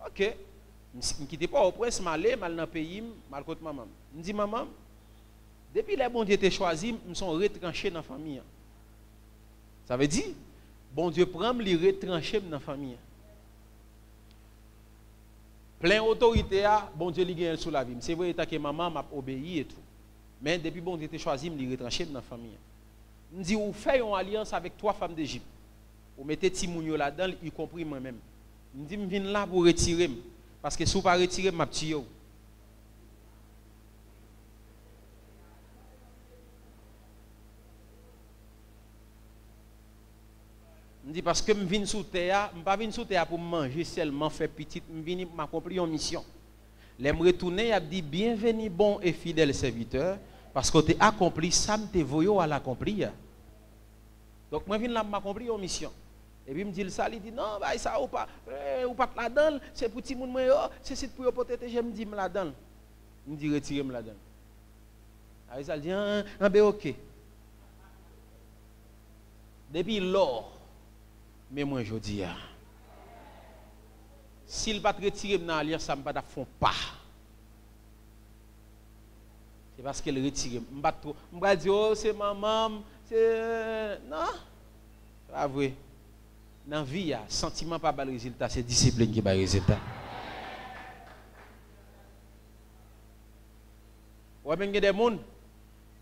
Ok. Je ne quitte pas au prince, mal dans le pays, mal contre maman. Je dis, maman, depuis que bon Dieu t'a choisi, nous sommes retranchés dans la famille. Ça veut dire, bon Dieu prend les retranchés dans la famille. Plein autorité, bon Dieu lui gagne sous la vie. C'est vrai que maman m'a obéi et tout. Mais depuis bon Dieu t'a choisi, il retranché dans la famille. Je dis, vous faites une alliance avec 3 femmes d'Égypte. Vous mettez Timounio là-dedans, y compris moi-même. Je dis, je viens là pour retirer. Parce que si vous ne pas retirer, je vais tuer. Je dis, parce que je viens sous terre, je ne pas venir sous terre pour manger seulement, faire petit, je viens pour m'accomplir une mission. Je me retourner, il dit, bienvenue, bon et fidèle serviteur, parce que tu as accompli ça, tu es voyou à l'accomplir. Donc, je viens là pour m'accomplir une mission. Et puis, il me dit ça, il dit, non, bah, ça, ou pas là-dedans, c'est pour tout le monde, c'est pour protéger, je me dis, là-dedans. Il me dit, retirez-moi là-dedans. Alors, ça, il dit, ben, ok. Depuis lors, mais moi, je dis, s'il ne pas retirer dans l'alliance, ça ne va pas faire pas. C'est parce qu'elle retire. Je ne vais pas dire, oh, c'est maman, c'est. Non, c'est pas vrai. Dans la vie, sentiment pas le résultat, c'est discipline qui va le résultat. Ouais, mais il y a des gens,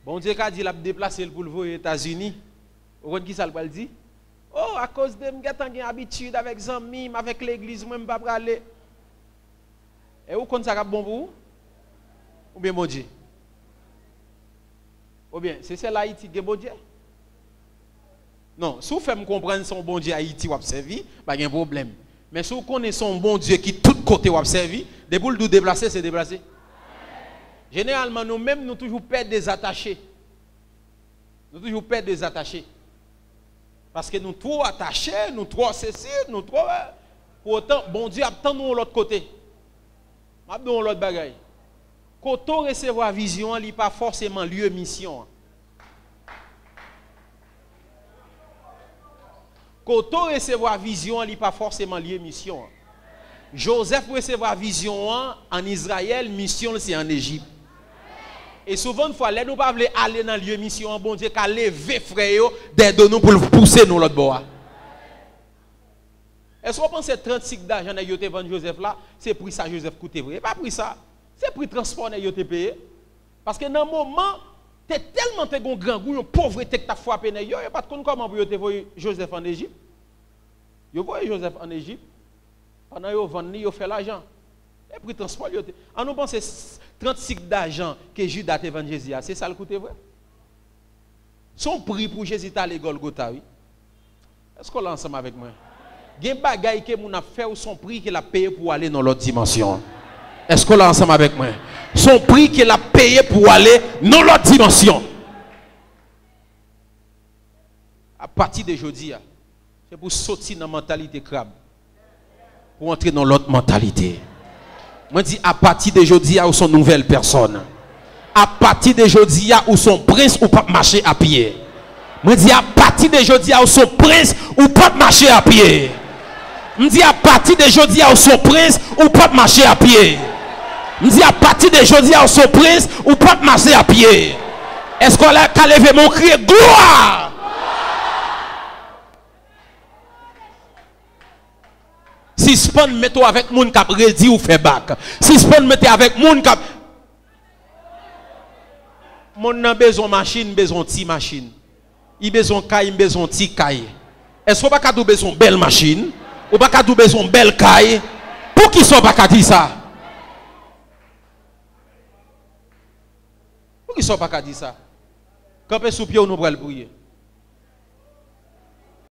bon Dieu a dit qu'il a déplacé pour le voir aux États-Unis. Vous voyez qui ça le dit? Oh, à cause de moi, j'ai habitude avec les amis, avec l'église, moi, je ne peux pas aller. Et où compte ça va bon pour vous? Ou bien bon Dieu? Ou bien, c'est celle Haïti qui est bon Dieu? Non, si vous faites me comprendre son bon Dieu Haïti ou observer, pas de problème. Mais si vous connaissez son bon Dieu qui tout côté ou observer, des boules de déplacer, c'est déplacer. Généralement, nous-mêmes, nous toujours perdons des attachés. Nous toujours perdons des attachés. Parce que nous trop attachés, nous trop accessibles, nous trop... Pour autant, bon Dieu attend nous de l'autre côté. Je vais l'autre bagaille. Quand on recevoir vision, il n'y a pas forcément lieu mission. Quand on recevoir vision, il n'y a pas forcément lieu mission. Joseph recevoir vision en Israël, mission c'est en Égypte. Et souvent, une fois, nous ne pouvons pas aller dans le lieu mission, bon Dieu, qu'à lever frère de nous pour pousser nous l'autre bois. Est-ce que vous pensez que 36 d'argent que vous avez vendu Joseph là, c'est pour ça Joseph coûte vrai? Pas pour ça. C'est pour le transport que vous avez payé. Parce que dans le moment, tu es tellement grand goût, une pauvreté que tu as frappé, il n'y a pas de compte comment vous avez envoyé Joseph en Égypte. Vous voyez Joseph en Égypte. Pendant que vous vendez, vous fait l'argent. Et pour le transport, on nous pense 36 d'argent que Judas a vendu Jésus. C'est ça le coût vrai? Son prix pour Jésus à Golgotha, oui. Est-ce qu'on l'a ensemble avec moi? Il y a des bagailles que mon a fait ou son prix qu'il a payé pour aller dans l'autre dimension. Est-ce qu'on l'a ensemble avec moi? Son prix qu'il a payé pour aller dans l'autre dimension. À partir de aujourd'hui, c'est pour sortir dans la mentalité crabe. Pour entrer dans l'autre mentalité. Moi dis à partir de aujourd'hui, où sont nouvelles personnes. À partir de aujourd'hui, où son prince ou pas marcher à pied. Moi dis à partir de aujourd'hui, où son prince ou pas marcher à pied. Je dis à partir de aujourd'hui, où son prince ou pas marcher à pied. Je dis à partir de aujourd'hui, où son prince ou pas marcher à pied. Est-ce qu'on a qu'à lever mon cri gloire? Si spawn mettez avec moun k'ap ready ou fait bac. Si spawn mettez avec moun k'ap mon nan besoin machine, besoin ti machine. Il besoin caille, besoin ti caille. Est-ce qu'on pas ka dou besoin belle machine ou pas ka dou besoin belle caille? Pour qui sont pas ka di ça? Pour qui sont pas ka di ça? Quand sous pied ou nous pral prier.